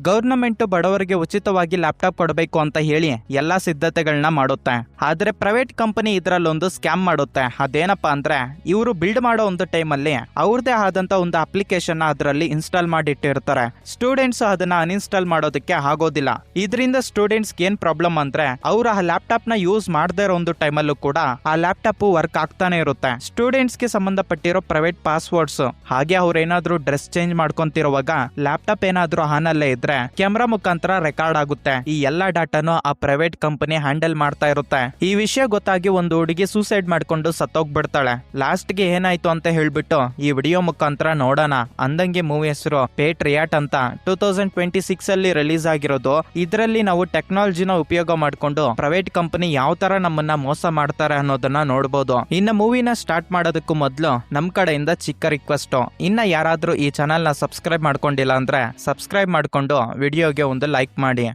Government ಬಡವರಿಗೆ ಉಚಿತವಾಗಿ laptop ಕೊಡಬೇಕು ಅಂತ ಹೇಳಿ ಎಲ್ಲಾ ಸಿದ್ಧತೆಗಳನ್ನ ಮಾಡುತ್ತೆ. ಆದ್ರೆ ಪ್ರೈವೇಟ್ ಕಂಪನಿ ಇದರಲ್ಲೊಂದು ಸ್ಕ್ಯಾಮ್ ಮಾಡುತ್ತೆ. ಅದೇನಪ್ಪಾ ಅಂದ್ರೆ ಇವರು ಬಿಲ್ಡ್ ಮಾಡೋ ಒಂದು ಟೈಮಲ್ಲಿ ಅವ್ರದೇ ಆದಂತ ಒಂದು ಅಪ್ಲಿಕೇಶನ್ ಅದರಲ್ಲಿ ಇನ್ಸ್ಟಾಲ್ ಮಾಡಿಟ್ಟಿರ್ತಾರೆ. ಸ್ಟೂಡೆಂಟ್ಸ್ ಅದನ್ನ ಅನ್ಇನ್ಸ್ಟಾಲ್ ಮಾಡೋದಕ್ಕೆ ಆಗೋದಿಲ್ಲ. ಇದರಿಂದ ಸ್ಟೂಡೆಂಟ್ಸ್ ಏನ್ ಪ್ರಾಬ್ಲಮ್ ಅಂದ್ರೆ ಅವ್ರ ಆ ಲ್ಯಾಪ್ಟಾಪ್ ನ ಯೂಸ್ ಮಾಡದೇ ಇರೋ ಒಂದು ಟೈಮಲ್ಲೂ ಕೂಡ ಆ ಲ್ಯಾಪ್ಟಾಪ್ ವರ್ಕ್ ಆಗ್ತಾನೆ ಇರುತ್ತೆ. ಸ್ಟೂಡೆಂಟ್ಸ್ ಗೆ ಸಂಬಂಧಪಟ್ಟಿರೋ ಪ್ರೈವೇಟ್ ಪಾಸ್ವರ್ಡ್ಸ್ ಹಾಗೆ ಅವ್ರ ಏನಾದ್ರು ಡ್ರೆಸ್ ಚೇಂಜ್ ಮಾಡ್ಕೊಂತಿರುವಾಗ ಲ್ಯಾಪ್ಟಾಪ್ ಏನಾದ್ರು ಆನ್ ಅಲ್ಲೇ ಇದ್ರೆ ಕ್ಯಾಮ್ರಾ ಮುಖಾಂತರ ರೆಕಾರ್ಡ್ ಆಗುತ್ತೆ. ಈ ಎಲ್ಲಾ ಡಾಟಾನು ಆ ಪ್ರೈವೇಟ್ ಕಂಪನಿ ಹ್ಯಾಂಡಲ್ ಮಾಡ್ತಾ ಇರುತ್ತೆ. ಈ ವಿಷಯ ಗೊತ್ತಾಗಿ ಒಂದು ಹುಡುಗಿ ಸೂಸೈಡ್ ಮಾಡ್ಕೊಂಡು ಸತ್ತೋಗ್ಬಿಡ್ತಾಳೆ. ಲಾಸ್ಟ್ ಗೆ ಏನಾಯ್ತು ಅಂತ ಹೇಳ್ಬಿಟ್ಟು ಈ ವಿಡಿಯೋ ಮುಖಾಂತರ ನೋಡೋಣ. ಅಂದಂಗೆ ಮೂವಿ ಹೆಸರು ಪೇಟ್ರಿಯಾಟ್ ಅಂತ 2026 ಅಲ್ಲಿ ರಿಲೀಸ್ ಆಗಿರೋದು. ಇದರಲ್ಲಿ ನಾವು ಟೆಕ್ನಾಲಜಿನ ಉಪಯೋಗ ಮಾಡ್ಕೊಂಡು ಪ್ರೈವೇಟ್ ಕಂಪನಿ ಯಾವ ತರ ನಮ್ಮನ್ನ ಮೋಸ ಮಾಡ್ತಾರೆ ಅನ್ನೋದನ್ನ ನೋಡಬಹುದು. ಇನ್ನ ಮೂವಿನ ಸ್ಟಾರ್ಟ್ ಮಾಡೋದಕ್ಕೂ ಮೊದಲು ನಮ್ ಕಡೆಯಿಂದ ಚಿಕ್ಕ ರಿಕ್ವೆಸ್ಟ್, ಇನ್ನ ಯಾರಾದ್ರೂ ಈ ಚಾನೆಲ್ ನ ಸಬ್ಸ್ಕ್ರೈಬ್ ಮಾಡ್ಕೊಂಡಿಲ್ಲ ಅಂದ್ರೆ ಸಬ್ಸ್ಕ್ರೈಬ್ ಮಾಡ್ಕೊಂಡು ವಿಡಿಯೋಗೆ ಒಂದು ಲೈಕ್ ಮಾಡಿ.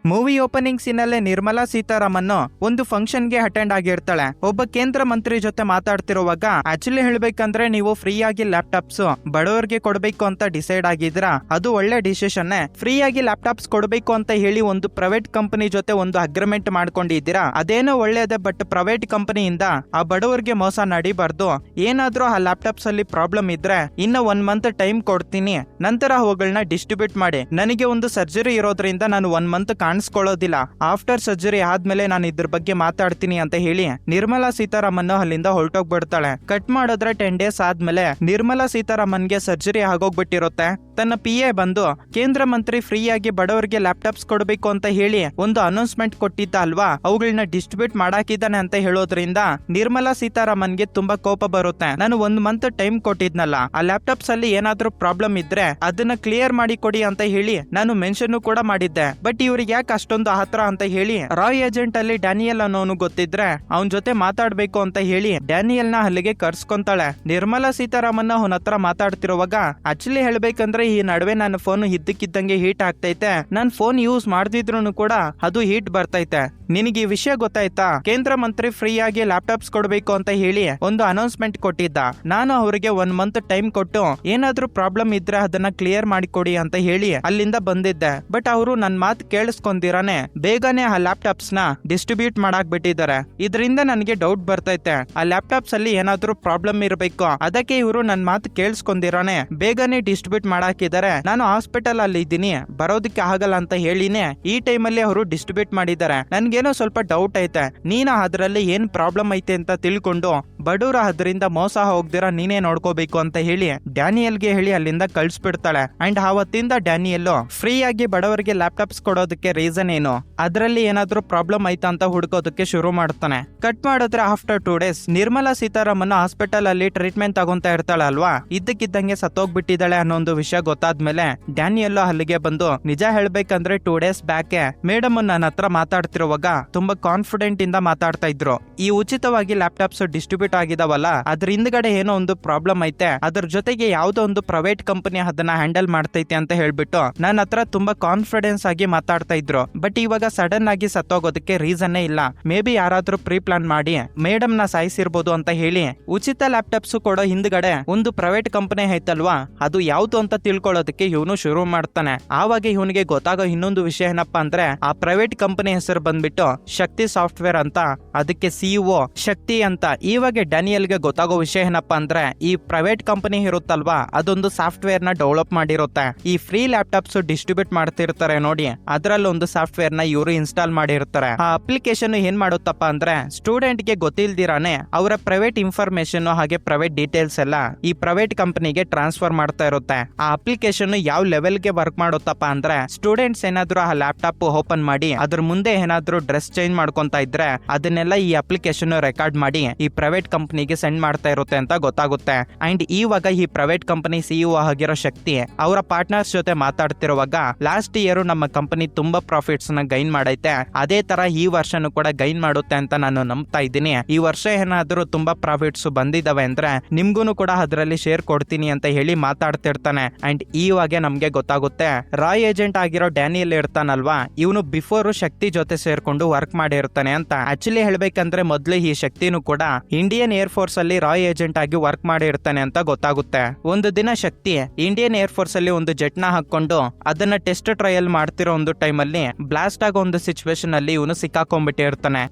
ಮೂವಿ ಓಪನಿಂಗ್ ಸೀನಲ್ಲೇ ನಿರ್ಮಲಾ ಸೀತಾರಾಮನ್ ಒಂದು ಫಂಕ್ಷನ್ ಗೆ ಅಟೆಂಡ್ ಆಗಿರ್ತಾಳೆ. ಒಬ್ಬ ಕೇಂದ್ರ ಮಂತ್ರಿ ಜೊತೆ ಮಾತಾಡ್ತಿರುವಾಗ ಆಕ್ಚುಲಿ ಹೇಳ್ಬೇಕಂದ್ರೆ ನೀವು ಫ್ರೀ ಆಗಿ ಲ್ಯಾಪ್ಟಾಪ್ಸ್ ಬಡವರಿಗೆ ಕೊಡಬೇಕು ಅಂತ ಡಿಸೈಡ್ ಆಗಿದ್ರ ಅದು ಒಳ್ಳೆ ಡಿಸಿಷನ್. ಫ್ರೀ ಆಗಿ ಲ್ಯಾಪ್ಟಾಪ್ಸ್ ಕೊಡಬೇಕು ಅಂತ ಹೇಳಿ ಒಂದು ಪ್ರೈವೇಟ್ ಕಂಪನಿ ಜೊತೆ ಒಂದು ಅಗ್ರಿಮೆಂಟ್ ಮಾಡ್ಕೊಂಡಿದ್ದೀರಾ, ಅದೇನೋ ಒಳ್ಳೇದೇ. ಬಟ್ ಪ್ರೈವೇಟ್ ಕಂಪನಿಯಿಂದ ಆ ಬಡವರಿಗೆ ಮೋಸ ನಡಿಬಾರ್ದು. ಏನಾದ್ರೂ ಆ ಲ್ಯಾಪ್ಟಾಪ್ಸ್ ಅಲ್ಲಿ ಪ್ರಾಬ್ಲಮ್ ಇದ್ರೆ ಇನ್ನ 1 ಮಂತ್ ಟೈಮ್ ಕೊಡ್ತೀನಿ, ನಂತರ ಅವುಗಳನ್ನ ಡಿಸ್ಟ್ರಿಬ್ಯೂಟ್ ಮಾಡಿ. ನನಗೆ ಒಂದು ಸರ್ಜರಿ ಇರೋದ್ರಿಂದ ನಾನು 1 ಮಂತ್ ಕಾಣಿಸ್ಕೊಳ್ಳೋದಿಲ್ಲ. ಆಫ್ಟರ್ ಸರ್ಜರಿ ಆದ್ಮೇಲೆ ನಾನು ಇದ್ರ ಬಗ್ಗೆ ಮಾತಾಡ್ತೀನಿ ಅಂತ ಹೇಳಿ ನಿರ್ಮಲಾ ಸೀತಾರಾಮನ್ ಅಲ್ಲಿಂದ ಹೊರಟೋಗ್ಬಿಡ್ತಾಳೆ. ಕಟ್ ಮಾಡಿದ್ರೆ 10 ಡೇಸ್ ಆದ್ಮೇಲೆ ನಿರ್ಮಲಾ ಸೀತಾರಾಮನ್ಗೆ ಸರ್ಜರಿ ಆಗೋಗ್ಬಿಟ್ಟಿರುತ್ತೆ. ತನ್ನ PA ಬಂದು ಕೇಂದ್ರ ಮಂತ್ರಿ ಫ್ರೀ ಆಗಿ ಬಡವರಿಗೆ ಲ್ಯಾಪ್ಟಾಪ್ಸ್ ಕೊಡಬೇಕು ಅಂತ ಹೇಳಿ ಒಂದು ಅನೌನ್ಸ್ಮೆಂಟ್ ಕೊಟ್ಟಿದ್ದ ಅಲ್ವಾ, ಅವುಗಳನ್ನ ಡಿಸ್ಟ್ರಿಬ್ಯೂಟ್ ಮಾಡಾಕಿದ್ದಾನೆ ಅಂತ ಹೇಳೋದ್ರಿಂದ ನಿರ್ಮಲಾ ಸೀತಾರಾಮನ್ಗೆ ತುಂಬಾ ಕೋಪ ಬರುತ್ತೆ. ನಾನು 1 ಮಂತ್ ಟೈಮ್ ಕೊಟ್ಟಿದ್ನಲ್ಲ, ಆ ಲ್ಯಾಪ್ಟಾಪ್ಸ್ ಅಲ್ಲಿ ಏನಾದ್ರೂ ಪ್ರಾಬ್ಲಮ್ ಇದ್ರೆ ಅದನ್ನ ಕ್ಲಿಯರ್ ಮಾಡಿ ಕೊಡಿ ಅಂತ ಹೇಳಿ ನಾನು ಮೆನ್ಷನ್ ಕೂಡ ಮಾಡಿದ್ದೆ. ಬಟ್ ಇವ್ರಿಗೆ ಯಾಕೆ ಅಷ್ಟೊಂದು ಆತರ ಅಂತ ಹೇಳಿ ರಾಯ್ ಏಜೆಂಟ್ ಅಲ್ಲಿ ಡ್ಯಾನಿಯಲ್ ಅನ್ನೋನು ಗೊತ್ತಿದ್ರೆ ಅವನ್ ಜೊತೆ ಮಾತಾಡ್ಬೇಕು ಅಂತ ಹೇಳಿ ಡ್ಯಾನಿಯಲ್ ನ ಅಲ್ಲಿಗೆ ಕರ್ಸ್ಕೊಂತಾಳೆ. ನಿರ್ಮಲಾ ಸೀತಾರಾಮನ್ ಅವನ ಹತ್ರ ಮಾತಾಡ್ತಿರುವಾಗ ಆಕ್ಚುಲಿ ಹೇಳ್ಬೇಕಂದ್ರೆ ಈ ನಡುವೆ ನನ್ನ ಫೋನ್ ಇದ್ದಕ್ಕಿದ್ದಂಗೆ ಹೀಟ್ ಆಗ್ತೈತೆ, ನಾನ್ ಫೋನ್ ಯೂಸ್ ಮಾಡ್ದಿದ್ರು ಕೂಡ ಅದು ಹೀಟ್ ಬರ್ತೈತೆ. ನಿನಗೆ ಈ ವಿಷಯ ಗೊತ್ತಾಯ್ತಾ? ಕೇಂದ್ರ ಮಂತ್ರಿ ಫ್ರೀ ಆಗಿ ಲ್ಯಾಪ್ಟಾಪ್ಸ್ ಕೊಡಬೇಕು ಅಂತ ಹೇಳಿ ಒಂದು ಅನೌನ್ಸ್ಮೆಂಟ್ ಕೊಟ್ಟಿದ್ದ. ನಾನು ಅವರಿಗೆ 1 ಮಂತ್ ಟೈಮ್ ಕೊಟ್ಟು ಏನಾದ್ರೂ ಪ್ರಾಬ್ಲಮ್ ಇದ್ರೆ ಅದನ್ನ ಕ್ಲಿಯರ್ ಮಾಡಿಕೊಡಿ ಅಂತ ಹೇಳಿ ಅಲ್ಲಿಂದ ಬಂದಿದ್ದೆ. ಬಟ್ ಅವರು ನನ್ ಮಾತು ಕೇಳಿಸ್ಕೊಂಡಿರಾನೆ ಬೇಗನೆ ಆ ಲ್ಯಾಪ್ಟಾಪ್ಸ್ ನ ಡಿಸ್ಟ್ರಿಬ್ಯೂಟ್ ಮಾಡಾಕ್ ಬಿಟ್ಟಿದ್ದಾರೆ. ಇದರಿಂದ ನನಗೆ ಡೌಟ್ ಬರ್ತೈತೆ, ಆ ಲ್ಯಾಪ್ಟಾಪ್ಸ್ ಅಲ್ಲಿ ಏನಾದ್ರೂ ಪ್ರಾಬ್ಲಮ್ ಇರಬೇಕು. ಅದಕ್ಕೆ ಇವರು ನನ್ ಮಾತು ಕೇಳಿಸ್ಕೊಂಡಿರಾನೆ ಬೇಗನೆ ಡಿಸ್ಟ್ರಿಬ್ಯೂಟ್ ಮಾಡಾಕಿದ್ದಾರೆ. ನಾನು ಹಾಸ್ಪಿಟಲ್ ಅಲ್ಲಿ ಇದ್ದೀನಿ, ಬರೋದಕ್ಕೆ ಆಗಲ್ಲ ಅಂತ ಹೇಳಿನೇ ಈ ಟೈಮ್ ಅಲ್ಲಿ ಅವರು ಡಿಸ್ಟ್ರಿಬ್ಯೂಟ್ ಮಾಡಿದ್ದಾರೆ. ನನ್ಗೇನೋ ಸ್ವಲ್ಪ ಡೌಟ್ ಐತೆ, ನೀನ ಅದ್ರಲ್ಲಿ ಏನ್ ಪ್ರಾಬ್ಲಮ್ ಐತೆ ಅಂತ ತಿಳ್ಕೊಂಡು ಬಡವ್ರ ಅದರಿಂದ ಮೋಸ ಹೋಗ್ದಿರ ನೀನೇ ನೋಡ್ಕೋಬೇಕು ಅಂತ ಹೇಳಿ ಡ್ಯಾನಿಯಲ್ಗೆ ಹೇಳಿ ಅಲ್ಲಿಂದ ಕಳ್ಸ್ಬಿಡ್ತಾಳೆ. ಅಂಡ್ ಆವತ್ತಿಂದ ಡ್ಯಾನಿಯಲ್ ಫ್ರೀ ಆಗಿ ಬಡವರಿಗೆ ಲ್ಯಾಪ್ಟಾಪ್ಸ್ ಕೊಡೋದಕ್ಕೆ ರೀಸನ್ ಏನು, ಅದ್ರಲ್ಲಿ ಏನಾದ್ರೂ ಪ್ರಾಬ್ಲಮ್ ಐತಾ ಅಂತ ಹುಡುಕೋದಕ್ಕೆ ಶುರು ಮಾಡ್ತಾನೆ. ಕಟ್ ಮಾಡಿದ್ರೆ after 2 days Nirmala Sitharaman hospital ಅಲ್ಲಿ ಟ್ರೀಟ್ಮೆಂಟ್ ತಗೊಂತಾ ಇರ್ತಾಳೆ ಅಲ್ವಾ, ಇದ್ದಕ್ಕಿದ್ದಂಗೆ ಸತ್ತೋಗ್ಬಿಟ್ಟಿದ್ದಾಳೆ ಅನ್ನೋ ಒಂದು ವಿಷಯ ಗೊತ್ತಾದ್ಮೇಲೆ ಡ್ಯಾನಿಯಲ್ ಅಲ್ಲಿಗೆ ಬಂದು ನಿಜ ಹೇಳ್ಬೇಕಂದ್ರೆ 2 ಡೇಸ್ ಬ್ಯಾಕ್ ಮೇಡಮ್ ನನ್ನ ಹತ್ರ ಮಾತಾಡ್ತಿರುವಾಗ ತುಂಬಾ ಕಾನ್ಫಿಡೆಂಟ್ ಇಂದ ಮಾತಾಡ್ತಾ ಇದ್ರು. ಈ ಉಚಿತವಾಗಿ ಲ್ಯಾಪ್ಟಾಪ್ಸ್ ಡಿಸ್ಟ್ರಿಬ್ಯೂಟ್ ಆಗಿದಾವಲ್ಲ, ಅದ್ರ ಹಿಂದ್ಗಡೆ ಏನೋ ಒಂದು ಪ್ರಾಬ್ಲಮ್ ಐತೆ, ಅದ್ರ ಜೊತೆಗೆ ಯಾವ್ದೋ ಒಂದು ಪ್ರೈವೇಟ್ ಕಂಪನಿ ಅದನ್ನ ಹ್ಯಾಂಡಲ್ ಮಾಡ್ತೈತೆ ಅಂತ ಹೇಳ್ಬಿಟ್ಟು ನನ್ನ ಹತ್ರ ತುಂಬಾ ಕಾನ್ಫಿಡೆನ್ಸ್ ಆಗಿ ಮಾತಾಡ್ತಾ ಇದ್ರು. ಬಟ್ ಇವಾಗ ಸಡನ್ ಆಗಿ ಸತ್ತೋಗೋದಕ್ಕೆ ರೀಸನ್ನೇ ಇಲ್ಲ. ಮೇ ಬಿ ಯಾರಾದ್ರೂ ಪ್ರೀ ಪ್ಲಾನ್ ಮಾಡಿ ಮೇಡಮ್ ನ ಸಾಯಿಸಿರ್ಬೋದು ಅಂತ ಹೇಳಿ ಉಚಿತ ಲ್ಯಾಪ್ಟಾಪ್ಸ್ ಕೊಡೋ ಹಿಂದ್ಗಡೆ ಒಂದು ಪ್ರೈವೇಟ್ ಕಂಪನಿ ಐತಲ್ವಾ, ಅದು ಯಾವ್ದು ಅಂತ ತಿಳ್ಕೊಳ್ಳೋದಕ್ಕೆ ಇವನು ಶುರು ಮಾಡ್ತಾನೆ. ಆವಾಗ ಇವನಿಗೆ ಗೊತ್ತಾಗೋ ಇನ್ನೊಂದು ವಿಷಯ ಏನಪ್ಪಾ ಅಂದ್ರೆ ಆ ಪ್ರೈವೇಟ್ ಕಂಪನಿ ಹೆಸರು ಬಂದ್ಬಿಟ್ಟು ಶಕ್ತಿ ಸಾಫ್ಟ್ವೇರ್ ಅಂತ, ಅದಕ್ಕೆ CEO ಶಕ್ತಿ ಅಂತ. ಇವಾಗ ಡ್ಯಾನಿಯಲ್ಗೆ ಗೊತ್ತಾಗೋ ವಿಷಯ ಏನಪ್ಪಾ ಅಂದ್ರೆ ಈ ಪ್ರೈವೇಟ್ ಕಂಪನಿ ಇರುತ್ತಲ್ವಾ, ಅದೊಂದು ಸಾಫ್ಟ್ವೇರ್ ನ ಡೆವಲಪ್ ಮಾಡಿರುತ್ತೆ. ಈ ಫ್ರೀ ಲ್ಯಾಪ್ಟಾಪ್ಸ್ ಡಿಸ್ಟ್ರಿಬ್ಯೂಟ್ ಮಾಡ್ತಿರ್ತಾರೆ ನೋಡಿ, ಅದ್ರಲ್ಲಿ ಒಂದು ಸಾಫ್ಟ್ವೇರ್ ನ ಇವರು ಇನ್ಸ್ಟಾಲ್ ಮಾಡಿರ್ತಾರೆ. ಆ ಅಪ್ಲಿಕೇಶನ್ ಏನ್ ಮಾಡುತ್ತಪ್ಪ ಅಂದ್ರೆ ಸ್ಟೂಡೆಂಟ್ ಗೆ ಗೊತ್ತಿಲ್ದಿರಾನೆ ಅವರ ಪ್ರೈವೇಟ್ ಇನ್ಫಾರ್ಮೇಶನ್ ಹಾಗೆ ಪ್ರೈವೇಟ್ ಡೀಟೇಲ್ಸ್ ಎಲ್ಲ ಈ ಪ್ರೈವೇಟ್ ಕಂಪನಿಗೆ ಟ್ರಾನ್ಸ್ಫರ್ ಮಾಡ್ತಾ ಇರುತ್ತೆ. ಆ ಅಪ್ಲಿಕೇಶನ್ ಯಾವ ಲೆವೆಲ್ ಗೆ ವರ್ಕ್ ಮಾಡುತ್ತಪ್ಪ ಅಂದ್ರೆ ಸ್ಟೂಡೆಂಟ್ಸ್ ಏನಾದ್ರು ಆ ಲ್ಯಾಪ್ಟಾಪ್ ಓಪನ್ ಮಾಡಿ ಅದ್ರ ಮುಂದೆ ಏನಾದ್ರು ಡ್ರೆಸ್ ಚೇಂಜ್ ಮಾಡ್ಕೊಂತ ಇದ್ರೆ ಅದನ್ನೆಲ್ಲ ಈ ಅಪ್ಲಿಕೇಶನ್ ರೆಕಾರ್ಡ್ ಮಾಡಿ ಈ ಪ್ರೈವೇಟ್ ಕಂಪನಿಗೆ ಸೆಂಡ್ ಮಾಡ್ತಾ ಇರುತ್ತೆ ಅಂತ ಗೊತ್ತಾಗುತ್ತೆ. ಅಂಡ್ ಇವಾಗ ಈ ಪ್ರೈವೇಟ್ ಕಂಪನಿ CEO ಆಗಿರೋ ಶಕ್ತಿ ಅವರ ಪಾರ್ಟ್ನರ್ಸ್ ಜೊತೆ ಮಾತಾಡ್ತಿರುವಾಗ ಲಾಸ್ಟ್ ಇಯರ್ ನಮ್ಮ ಕಂಪನಿ ತುಂಬಾ ಪ್ರಾಫಿಟ್ಸ್ ನ ಗೈನ್ ಮಾಡೈತೆ. ಅದೇ ತರ ಈ ವರ್ಷನೂ ಕೂಡ ಗೈನ್ ಮಾಡುತ್ತೆ ಅಂತ ನಾನು ನಂಬ್ತಾ ಇದ್ದೀನಿ. ಈ ವರ್ಷ ಏನಾದ್ರೂ ತುಂಬಾ ಪ್ರಾಫಿಟ್ಸ್ ಬಂದಿದಾವೆ ಅಂದ್ರೆ ನಿಮ್ಗೂನು ಕೂಡ ಅದರಲ್ಲಿ ಶೇರ್ ಕೊಡ್ತೀನಿ ಅಂತ ಹೇಳಿ ಮಾತಾಡ್ತಿರ್ತಾನೆ. ಅಂಡ್ ಇವಾಗೆ ನಮ್ಗೆ ಗೊತ್ತಾಗುತ್ತೆ ರಾಯ್ ಏಜೆಂಟ್ ಆಗಿರೋ ಡ್ಯಾನಿಯಲ್ ಇರ್ತಾನಲ್ವಾ, ಇವನು ಬಿಫೋರ್ ಶಕ್ತಿ ಜೊತೆ ಸೇರ್ಕೊಂಡು ವರ್ಕ್ ಮಾಡಿರ್ತಾನೆ ಅಂತ. ಆಕ್ಚುಲಿ ಹೇಳ್ಬೇಕಂದ್ರೆ ಮೊದ್ಲು ಈ ಶಕ್ತಿನೂ ಕೂಡ ಇಂಡಿಯನ್ ಏರ್ ಫೋರ್ಸ್ ಅಲ್ಲಿ ರಾಯ್ ಏಜೆಂಟ್ ಆಗಿ ವರ್ಕ್ ಮಾಡಿರ್ತಾನೆ ಅಂತ ಗೊತ್ತಾಗುತ್ತೆ. ಒಂದು ದಿನ ಶಕ್ತಿ ಇಂಡಿಯನ್ ಏರ್ ಫೋರ್ಸ್ ಅಲ್ಲಿ ಒಂದು ಜೆಟ್ ನ ಹಾಕೊಂಡು ಅದನ್ನ ಟೆಸ್ಟ್ ಟ್ರಯಲ್ ಮಾಡ್ತಿರೋ ಒಂದು ಟೈಮ್ ಅಲ್ಲಿ ಬ್ಲಾಸ್ಟ್ ಆಗೋ ಒಂದು ಸಿಚುವೇಶನ್ ಅಲ್ಲಿ ಇವನು ಸಿಕ್ಕಾಕೊಂಡ್ಬಿಟ್ಟಿರ್ತಾನೆ.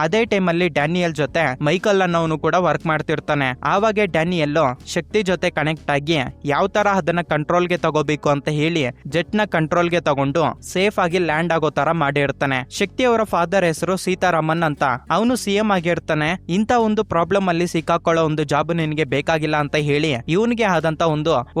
ಅದೇ ಟೈಮಲ್ಲಿ ಡ್ಯಾನಿಯಲ್ ಜೊತೆ ಮೈಕಲ್ ಅನ್ನೋನು ಕೂಡ ವರ್ಕ್ ಮಾಡ್ತಿರ್ತಾನೆ. ಆವಾಗ ಡ್ಯಾನಿಯಲ್ ಶಕ್ತಿ ಜೊತೆ ಕನೆಕ್ಟ್ ಆಗಿ ಯಾವ ತರ ಅದನ್ನ ಕಂಟ್ರೋಲ್ಗೆ ತಗೋಬೇಕು ಅಂತ ಹೇಳಿ ಜೆಟ್ ನ ಕಂಟ್ರೋಲ್ಗೆ ತಗೊಂಡು ಸೇಫ್ ಆಗಿ ಲ್ಯಾಂಡ್ ಆಗೋ ತರ ಮಾಡಿರ್ತಾನೆ. ಶಕ್ತಿ ಅವರ ಫಾದರ್ ಹೆಸರು ಸೀತಾರಾಮನ್ ಅಂತ. ಅವನು CM ಆಗಿರ್ತಾನೆ. ಇಂತ ಒಂದು ಪ್ರಾಬ್ಲಮ್ ಅಲ್ಲಿ ಸಿಕ್ಕಾಕೊಳ್ಳೋ ಒಂದು ಜಾಬ್ ನಿನ್ಗೆ ಬೇಕಾಗಿಲ್ಲ ಅಂತ ಹೇಳಿ ಇವನಿಗೆ ಆದಂತ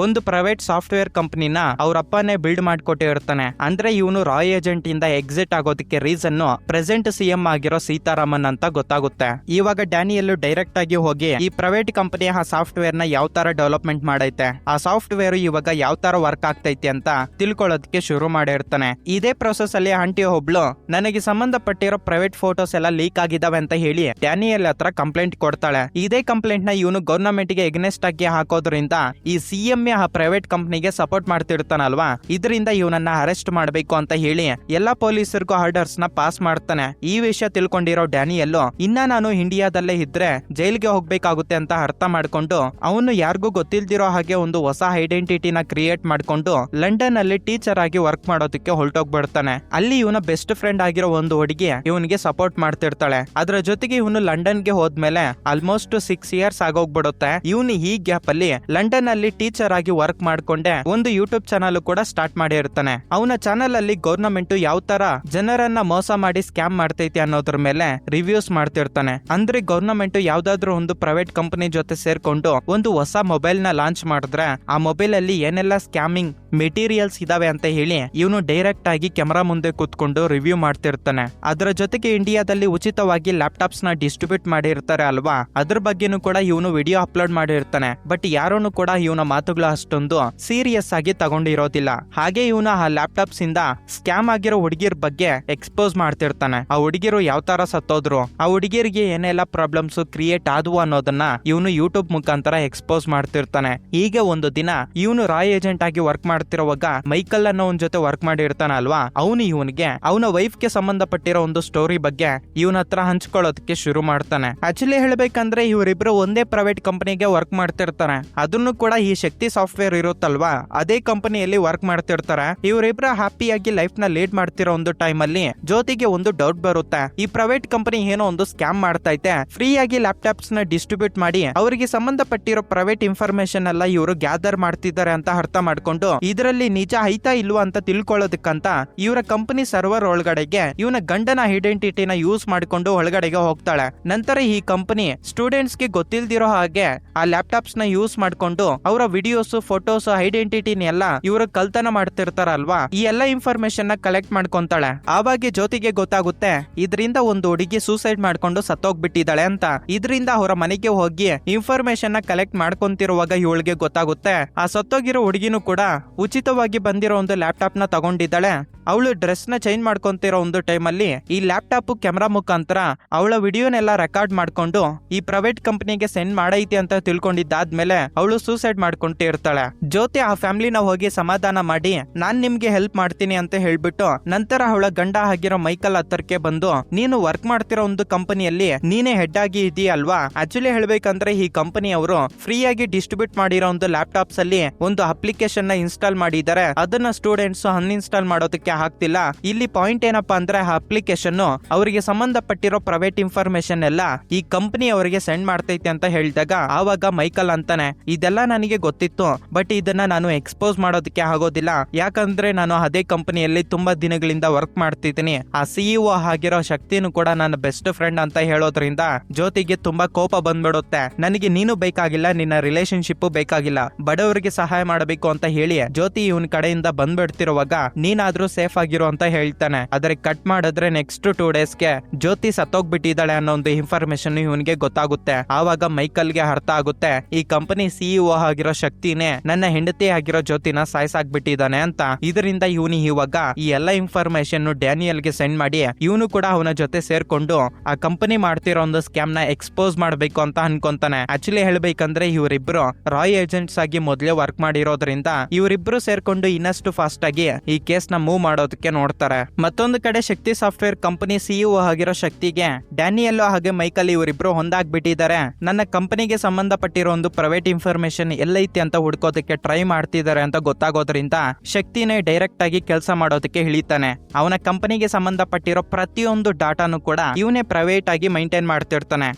ಒಂದು ಪ್ರೈವೇಟ್ ಸಾಫ್ಟ್ವೇರ್ ಕಂಪನಿನ ಅವ್ರ ಅಪ್ಪನೇ ಬಿಲ್ಡ್ ಮಾಡ್ಕೊಟ್ಟಿರ್ತಾನೆ. ಅಂದ್ರೆ ಇವನು ರಾಯ್ ಏಜೆಂಟ್ ಇಂದ ಎಕ್ಸಿಟ್ ಆಗೋದಕ್ಕೆ ರೀಸನ್ ಪ್ರೆಸೆಂಟ್ CM ಆಗಿರೋ ಸೀತಾರಾಮನ್ ಅಂತ ಗೊತ್ತಾಗುತ್ತೆ. ಇವಾಗ ಡ್ಯಾನಿಯಲ್ ಡೈರೆಕ್ಟ್ ಆಗಿ ಹೋಗಿ ಈ ಪ್ರೈವೇಟ್ ಕಂಪನಿ ಆ ಸಾಫ್ಟ್ವೇರ್ ನ ಯಾವ ತರ ಡೆವಲಪ್ಮೆಂಟ್ ಮಾಡೈತೆ, ಆ ಸಾಫ್ಟ್ವೇರ್ ಇವಾಗ ಯಾವ ತರ ವರ್ಕ್ ಆಗ್ತೈತಿ ಅಂತ ತಿಳ್ಕೊಳ್ಳೋದಕ್ಕೆ ಶುರು ಮಾಡಿರ್ತಾನೆ. ಇದೇ ಪ್ರೊಸೆಸ್ ಅಲ್ಲಿ ಆಂಟಿ ಒಬ್ಳು ನನಗೆ ಸಂಬಂಧಪಟ್ಟಿರೋ ಪ್ರೈವೇಟ್ ಫೋಟೋಸ್ ಎಲ್ಲ ಲೀಕ್ ಆಗಿದಾವೆ ಅಂತ ಹೇಳಿ ಡ್ಯಾನಿಯಲ್ ಹತ್ರ ಕಂಪ್ಲೇಂಟ್ ಕೊಡ್ತಾಳೆ. ಇದೇ ಕಂಪ್ಲೇಂಟ್ ನ ಇವನು ಗವರ್ನಮೆಂಟ್ ಗೆ ಎಗ್ನೆಸ್ಟ್ ಆಗಿ ಹಾಕೋದ್ರಿಂದ ಈ CM ಆ ಪ್ರೈವೇಟ್ ಕಂಪನಿಗೆ ಸಪೋರ್ಟ್ ಮಾಡ್ತಿರ್ತಾನಲ್ವಾ, ಇದರಿಂದ ಇವನನ್ನ ಅರೆಸ್ಟ್ ಮಾಡಬೇಕು ಅಂತ ಹೇಳಿ ಎಲ್ಲಾ ಪೊಲೀಸರಿಗೂ ಆರ್ಡರ್ಸ್ ನ ಪಾಸ್ ಮಾಡ್ತಾನೆ. ಈ ವಿಷಯ ತಿಳ್ಕೊಂಡಿರೋ ಡ್ಯಾನಿಯಲ್ ಇನ್ನ ನಾನು ಇಂಡಿಯಾದಲ್ಲೇ ಇದ್ರೆ ಜೈಲ್ಗೆ ಹೋಗ್ಬೇಕಾಗುತ್ತೆ ಅಂತ ಅರ್ಥ ಮಾಡ್ಕೊಂಡು ಅವನು ಯಾರಿಗೂ ಗೊತ್ತಿಲ್ದಿರೋ ಹಾಗೆ ಒಂದು ಹೊಸ ಐಡೆಂಟಿಟಿನ ಕ್ರಿಯೇಟ್ ಮಾಡ್ಕೊಂಡು ಲಂಡನ್ ಅಲ್ಲಿ ಟೀಚರ್ ಆಗಿ ವರ್ಕ್ ಮಾಡೋದಕ್ಕೆ ಹೊರಟೋಗ್ಬಿಡ್ತಾನೆ. ಅಲ್ಲಿ ಇವನ ಬೆಸ್ಟ್ ಫ್ರೆಂಡ್ ಆಗಿರೋ ಒಂದು ಹುಡುಗಿ ಇವನಿಗೆ ಸಪೋರ್ಟ್ ಮಾಡ್ತಿರ್ತಾಳೆ. ಅದ್ರ ಜೊತೆಗೆ ಇವನು ಲಂಡನ್ಗೆ ಹೋದ್ಮೇಲೆ ಆಲ್ಮೋಸ್ಟ್ 6 years ಆಗೋಗ್ಬಿಡುತ್ತೆ. ಇವನು ಈ ಗ್ಯಾಪ್ ಅಲ್ಲಿ ಲಂಡನ್ ಅಲ್ಲಿ ಟೀಚರ್ ಆಗಿ ವರ್ಕ್ ಮಾಡ್ಕೊಂಡೆ ಒಂದು ಯೂಟ್ಯೂಬ್ ಚಾನಲ್ ಕೂಡ ಸ್ಟಾರ್ಟ್ ಮಾಡಿರ್ತಾನೆ. ಅವನ ಚಾನಲ್ ಅಲ್ಲಿ ಗವರ್ನಮೆಂಟ್ ಯಾವ ತರ ಜನರನ್ನ ಮೋಸ ಮಾಡಿ ಸ್ಕ್ಯಾಮ್ ಮಾಡ್ತೈತಿ ಅನ್ನೋದ್ರ ಮೇಲೆ ರಿವ್ಯೂಸ್ ಮಾಡ್ತಿರ್ತಾನೆ. ಅಂದ್ರೆ ಗವರ್ನಮೆಂಟ್ ಯಾವ್ದಾದ್ರು ಒಂದು ಪ್ರೈವೇಟ್ ಕಂಪನಿ ಜೊತೆ ಸೇರ್ಕೊಂಡು ಒಂದು ಹೊಸ ಮೊಬೈಲ್ ನ ಲಾಂಚ್ ಮಾಡಿದ್ರೆ ಆ ಮೊಬೈಲ್ ಅಲ್ಲಿ ಏನೆಲ್ಲ ಸ್ಕ್ಯಾಮಿಂಗ್ ಮೆಟೀರಿಯಲ್ಸ್ ಇದಾವೆ ಅಂತ ಹೇಳಿ ಇವನು ಡೈರೆಕ್ಟ್ ಆಗಿ ಕ್ಯಾಮೆರಾ ಮುಂದೆ ಕೂತ್ಕೊಂಡು ರಿವ್ಯೂ ಮಾಡ್ತಿರ್ತಾನೆ. ಅದರ ಜೊತೆಗೆ ಇಂಡಿಯಾದಲ್ಲಿ ಉಚಿತವಾಗಿ ಲ್ಯಾಪ್ಟಾಪ್ಸ್ ನ ಡಿಸ್ಟ್ರಿಬ್ಯೂಟ್ ಮಾಡಿರ್ತಾರೆ ಅಲ್ವಾ, ಅದ್ರ ಬಗ್ಗೆನೂ ಕೂಡ ಇವನು ವಿಡಿಯೋ ಅಪ್ಲೋಡ್ ಮಾಡಿರ್ತಾನೆ. ಬಟ್ ಯಾರೂ ಕೂಡ ಇವನ ಮಾತುಗಳು ಅಷ್ಟೊಂದು ಸೀರಿಯಸ್ ಆಗಿ ತಗೊಂಡಿರೋದಿಲ್ಲ. ಹಾಗೆ ಇವನು ಆ ಲ್ಯಾಪ್ಟಾಪ್ಸ್ ಇಂದ ಸ್ಕ್ಯಾಮ್ ಆಗಿರೋ ಹುಡುಗಿರ್ ಬಗ್ಗೆ ಎಕ್ಸ್ಪೋಸ್ ಮಾಡ್ತಿರ್ತಾನೆ. ಆ ಹುಡುಗಿರು ಯಾವ ತರ ಸತ್ತೋದ್ರು, ಆ ಹುಡುಗಿಯರಿಗೆ ಏನೆಲ್ಲ ಪ್ರಾಬ್ಲಮ್ಸ್ ಕ್ರಿಯೇಟ್ ಆದ್ವು ಅನ್ನೋದನ್ನ ಇವನು ಯೂಟ್ಯೂಬ್ ಮುಖಾಂತರ ಎಕ್ಸ್ಪೋಸ್ ಮಾಡ್ತಿರ್ತಾನೆ. ಹೀಗೆ ಒಂದು ದಿನ ಇವನು ರಾಯ್ ಏಜೆಂಟ್ ಆಗಿ ವರ್ಕ್ ಮಾಡ್ತಿರುವಾಗ ಮೈಕಲ್ ಅನ್ನೋ ಒಂದ್ ಜೊತೆ ವರ್ಕ್ ಮಾಡಿರ್ತಾನ ಅಲ್ವಾ, ಅವನು ಇವನಿಗೆ ಅವನ ವೈಫ್ ಗೆ ಸಂಬಂಧಪಟ್ಟಿರೋ ಒಂದು ಸ್ಟೋರಿ ಬಗ್ಗೆ ಇವನ ಹತ್ರ ಹಂಚ್ಕೊಳ್ಳೋದಕ್ಕೆ ಶುರು ಮಾಡ್ತಾನೆ. ಆಕ್ಚುಲಿ ಹೇಳ್ಬೇಕಂದ್ರೆ ಇವರಿಬ್ರು ಒಂದೇ ಪ್ರೈವೇಟ್ ಕಂಪನಿಗೆ ವರ್ಕ್ ಮಾಡ್ತಿರ್ತಾರೆ. ಅದನ್ನು ಕೂಡ ಈ ಶಕ್ತಿ ಸಾಫ್ಟ್ವೇರ್ ಇರುತ್ತಲ್ವಾ, ಅದೇ ಕಂಪನಿಯಲ್ಲಿ ವರ್ಕ್ ಮಾಡ್ತಿರ್ತಾರೆ. ಇವರಿಬ್ರು ಹ್ಯಾಪಿಯಾಗಿ ಲೈಫ್ ನ ಲೀಡ್ ಮಾಡ್ತಿರೋ ಒಂದು ಟೈಮ್ ಅಲ್ಲಿ ಜ್ಯೋತಿಗೆ ಒಂದು ಡೌಟ್ ಬರುತ್ತೆ. ಈ ಪ್ರೈವೇಟ್ ಕಂಪನಿ ಏನೋ ಒಂದು ಸ್ಕ್ಯಾಮ್ ಮಾಡ್ತಾ ಐತೆ, ಫ್ರೀ ಆಗಿ ಲ್ಯಾಪ್ಟಾಪ್ಸ್ ನ ಡಿಸ್ಟ್ರಿಬ್ಯೂಟ್ ಮಾಡಿ ಅವರಿಗೆ ಸಂಬಂಧಪಟ್ಟಿರೋ ಪ್ರೈವೇಟ್ ಇನ್ಫಾರ್ಮೇಶನ್ ಎಲ್ಲ ಇವರು ಗ್ಯಾದರ್ ಮಾಡ್ತಿದ್ದಾರೆ ಅಂತ ಅರ್ಥ ಮಾಡ್ಕೊಂಡು ಇದರಲ್ಲಿ ನಿಜ ಐತಾ ಇಲ್ವಾ ಅಂತ ತಿಳ್ಕೊಳ್ಳೋದಕ್ಕಂತ ಇವರ ಕಂಪನಿ ಸರ್ವರ್ ಒಳಗಡೆಗೆ ಇವನ ಗಂಡನ ಐಡೆಂಟಿಟಿನ ಯೂಸ್ ಮಾಡ್ಕೊಂಡು ಒಳಗಡೆಗೆ ಹೋಗ್ತಾಳೆ. ನಂತರ ಈ ಕಂಪನಿ ಸ್ಟೂಡೆಂಟ್ಸ್ ಗೆ ಗೊತ್ತಿಲ್ದಿರೋ ಹಾಗೆ ಆ ಲ್ಯಾಪ್ಟಾಪ್ಸ್ ನ ಯೂಸ್ ಮಾಡ್ಕೊಂಡು ಅವರ ವಿಡಿಯೋಸ್, ಫೋಟೋಸ್, ಐಡೆಂಟಿಟಿನ ಎಲ್ಲ ಇವರು ಕಲ್ತನ ಮಾಡ್ತಿರ್ತಾರಲ್ವಾ, ಈ ಎಲ್ಲ ಇನ್ಫಾರ್ಮೇಶನ್ ನ ಕಲೆಕ್ಟ್ ಮಾಡ್ಕೊಂತಾಳೆ. ಆವಾಗ ಜ್ಯೋತಿಗೆ ಗೊತ್ತಾಗುತ್ತೆ ಇದರಿಂದ ಒಂದು ಹುಡುಗಿ ಸೂಸೈಡ್ ಮಾಡ್ಕೊಂಡು ಸತ್ತೋಗ್ಬಿಟ್ಟಿದ್ದಾಳೆ ಅಂತ. ಇದರಿಂದ ಅವರ ಮನೆಗೆ ಹೋಗಿ ಇನ್ಫಾರ್ಮೇಶನ್ ನ ಕಲೆಕ್ಟ್ ಮಾಡ್ಕೊಂತಿರುವಾಗ ಇವಳಿಗೆ ಗೊತ್ತಾಗುತ್ತೆ ಆ ಸತ್ತೋಗಿರೋ ಹುಡುಗಿನೂ ಕೂಡ ಉಚಿತವಾಗಿ ಬಂದಿರೋ ಒಂದು ಲ್ಯಾಪ್ಟಾಪ್ ನ ತಗೊಂಡಿದ್ದಾಳೆ. ಅವಳು ಡ್ರೆಸ್ ನ ಚೇಂಜ್ ಮಾಡ್ಕೊಂತಿರೋ ಒಂದು ಟೈಮ್ ಅಲ್ಲಿ ಈ ಲ್ಯಾಪ್ಟಾಪ್ ಕ್ಯಾಮೆರಾ ಮುಖಾಂತರ ಅವಳ ವಿಡಿಯೋನೆಲ್ಲ ರೆಕಾರ್ಡ್ ಮಾಡ್ಕೊಂಡು ಈ ಪ್ರೈವೇಟ್ ಕಂಪನಿಗೆ ಸೆಂಡ್ ಮಾಡೈತಿ ಅಂತ ತಿಳ್ಕೊಂಡಿದ್ದಾದ್ಮೇಲೆ ಅವಳು ಸೂಸೈಡ್ ಮಾಡ್ಕೊಂತಿರ್ತಾಳೆ. ಜ್ಯೋತಿ ಆ ಫ್ಯಾಮಿಲಿನ ಹೋಗಿ ಸಮಾಧಾನ ಮಾಡಿ ನಾನ್ ನಿಮ್ಗೆ ಹೆಲ್ಪ್ ಮಾಡ್ತೀನಿ ಅಂತ ಹೇಳ್ಬಿಟ್ಟು ನಂತರ ಅವಳ ಗಂಡ ಆಗಿರೋ ಮೈಕಲ್ ಹತ್ತರಕ್ಕೆ ಬಂದು ನೀನು ವರ್ಕ್ ಮಾಡ್ತಿರೋ ಒಂದು ಕಂಪನಿಯಲ್ಲಿ ನೀನೇ ಹೆಡ್ ಆಗಿ ಇದೆಯಲ್ವಾ, ಆಕ್ಚುಲಿ ಹೇಳ್ಬೇಕಂದ್ರೆ ಈ ಕಂಪನಿ ಅವರು ಫ್ರೀ ಆಗಿ ಡಿಸ್ಟ್ರಿಬ್ಯೂಟ್ ಮಾಡಿರೋ ಒಂದು ಲ್ಯಾಪ್ಟಾಪ್ಸ್ ಅಲ್ಲಿ ಒಂದು ಅಪ್ಲಿಕೇಶನ್ ನ ಇನ್ಸ್ಟಾಲ್ ಮಾಡಿದ್ದಾರೆ. ಅದನ್ನ ಸ್ಟೂಡೆಂಟ್ಸ್ ಅನ್ಇನ್ಸ್ಟಾಲ್ ಮಾಡೋದಕ್ಕೆ ಆಗ್ತಿಲ್ಲ. ಇಲ್ಲಿ ಪಾಯಿಂಟ್ ಏನಪ್ಪಾ ಅಂದ್ರೆ ಆ ಅಪ್ಲಿಕೇಶನ್ ಅವರಿಗೆ ಸಂಬಂಧಪಟ್ಟಿರೋ ಪ್ರೈವೇಟ್ ಇನ್ಫಾರ್ಮೇಶನ್ ಎಲ್ಲ ಈ ಕಂಪನಿ ಅವರಿಗೆ ಸೆಂಡ್ ಮಾಡ್ತೈತೆ ಅಂತ ಹೇಳಿದಾಗ ಆವಾಗ ಮೈಕಲ್ ಅಂತಾನೆ ಇದೆಲ್ಲ ನನಗೆ ಗೊತ್ತಿತ್ತು, ಬಟ್ ಇದನ್ನ ನಾನು ಎಕ್ಸ್ಪೋಸ್ ಮಾಡೋದಕ್ಕೆ ಆಗೋದಿಲ್ಲ. ಯಾಕಂದ್ರೆ ನಾನು ಅದೇ ಕಂಪನಿಯಲ್ಲಿ ತುಂಬಾ ದಿನಗಳಿಂದ ವರ್ಕ್ ಮಾಡ್ತಿದ್ದೀನಿ. ಆ CEO ಆಗಿರೋ ಶಕ್ತಿನೂ ಕೂಡ ನನ್ನ ಬೆಸ್ಟ್ ಫ್ರೆಂಡ್ ಅಂತ ಹೇಳೋದ್ರಿಂದ ಜ್ಯೋತಿಗೆ ತುಂಬಾ ಕೋಪ ಬಂದ್ಬಿಡುತ್ತೆ. ನನಗೆ ನೀನು ಬೇಕಾಗಿಲ್ಲ, ನಿನ್ನ ರಿಲೇಶನ್ಶಿಪ್ ಬೇಕಾಗಿಲ್ಲ, ಬಡವರಿಗೆ ಸಹಾಯ ಮಾಡಬೇಕು ಅಂತ ಹೇಳಿ ಜ್ಯೋತಿ ಇವನ್ ಕಡೆಯಿಂದ ಬಂದ್ಬಿಡ್ತಿರುವಾಗ ನೀನಾದ್ರೂ ಸೇಫ್ ಸೇಫ್ ಆಗಿರೋ ಅಂತ ಹೇಳ್ತಾನೆ. ಆದ್ರೆ ಕಟ್ ಮಾಡಿದ್ರೆ ನೆಕ್ಸ್ಟ್ 2 ಡೇಸ್ಗೆ ಜ್ಯೋತಿ ಸತ್ತೋಗ್ಬಿಟ್ಟಿದ್ದಾಳೆ ಅನ್ನೋ ಒಂದು ಇನ್ಫಾರ್ಮೇಶನ್ ಇವನಿಗೆ ಗೊತ್ತಾಗುತ್ತೆ. ಆವಾಗ ಮೈಕಲ್ಗೆ ಅರ್ಥ ಆಗುತ್ತೆ ಈ ಕಂಪನಿ ಸಿಇಒ ಆಗಿರೋ ಶಕ್ತಿನೇ ನನ್ನ ಹೆಂಡತಿ ಆಗಿರೋ ಜ್ಯೋತಿನ ಸಾಯಿಸಾಕ್ಬಿಟ್ಟಿದ್ದಾನೆ ಅಂತ. ಇದರಿಂದ ಇವನು ಇವಾಗ ಈ ಎಲ್ಲಾ ಇನ್ಫಾರ್ಮೇಶನ್ ಡ್ಯಾನಿಯಲ್ಗೆ ಸೆಂಡ್ ಮಾಡಿ ಇವನು ಕೂಡ ಅವನ ಜೊತೆ ಸೇರ್ಕೊಂಡು ಆ ಕಂಪನಿ ಮಾಡ್ತಿರೋ ಒಂದು ಸ್ಕ್ಯಾಮ್ ನ ಎಕ್ಸ್ಪೋಸ್ ಮಾಡ್ಬೇಕು ಅಂತ ಅನ್ಕೊಂತಾನೆ. ಆಕ್ಚುಲಿ ಹೇಳ್ಬೇಕಂದ್ರೆ ಇವರಿಬ್ರು ರಾಯ್ ಏಜೆಂಟ್ಸ್ ಆಗಿ ಮೊದಲೇ ವರ್ಕ್ ಮಾಡಿರೋದ್ರಿಂದ ಇವರಿಬ್ರು ಸೇರ್ಕೊಂಡು ಇನ್ನಷ್ಟು ಫಾಸ್ಟ್ ಆಗಿ ಈ ಕೇಸ್ ನ ಮೂವ್ ಮಾಡೋದಕ್ಕೆ ನೋಡ್ತಾರೆ. ಮತ್ತೊಂದು ಕಡೆ ಶಕ್ತಿ ಸಾಫ್ಟ್ವೇರ್ ಕಂಪನಿ ಸಿಇಒ ಆಗಿರೋ ಶಕ್ತಿಗೆ ಡ್ಯಾನಿಯಲ್ ಹಾಗೆ ಮೈಕಲ್ ಇವರಿಬ್ರು ಹೊಂದಾಗ್ಬಿಟ್ಟಿದ್ದಾರೆ. ನನ್ನ ಕಂಪನಿಗೆ ಸಂಬಂಧಪಟ್ಟಿರೋ ಒಂದು ಪ್ರೈವೇಟ್ ಇನ್ಫಾರ್ಮೇಶನ್ ಎಲ್ಲೈತಿ ಅಂತ ಹುಡ್ಕೋದಕ್ಕೆ ಟ್ರೈ ಮಾಡ್ತಿದ್ದಾರೆ ಅಂತ ಗೊತ್ತಾಗೋದ್ರಿಂದ ಶಕ್ತಿನೇ ಡೈರೆಕ್ಟ್ ಆಗಿ ಕೆಲಸ ಮಾಡೋದಕ್ಕೆ ಇಳಿತಾನೆ. ಅವನ ಕಂಪನಿಗೆ ಸಂಬಂಧಪಟ್ಟಿರೋ ಪ್ರತಿಯೊಂದು ಡಾಟಾನು ಕೂಡ ಇವನೇ ಪ್ರೈವೇಟ್ ಆಗಿ ಮೈಂಟೈನ್ ಮಾಡ್ತಿರ್ತಾನೆ.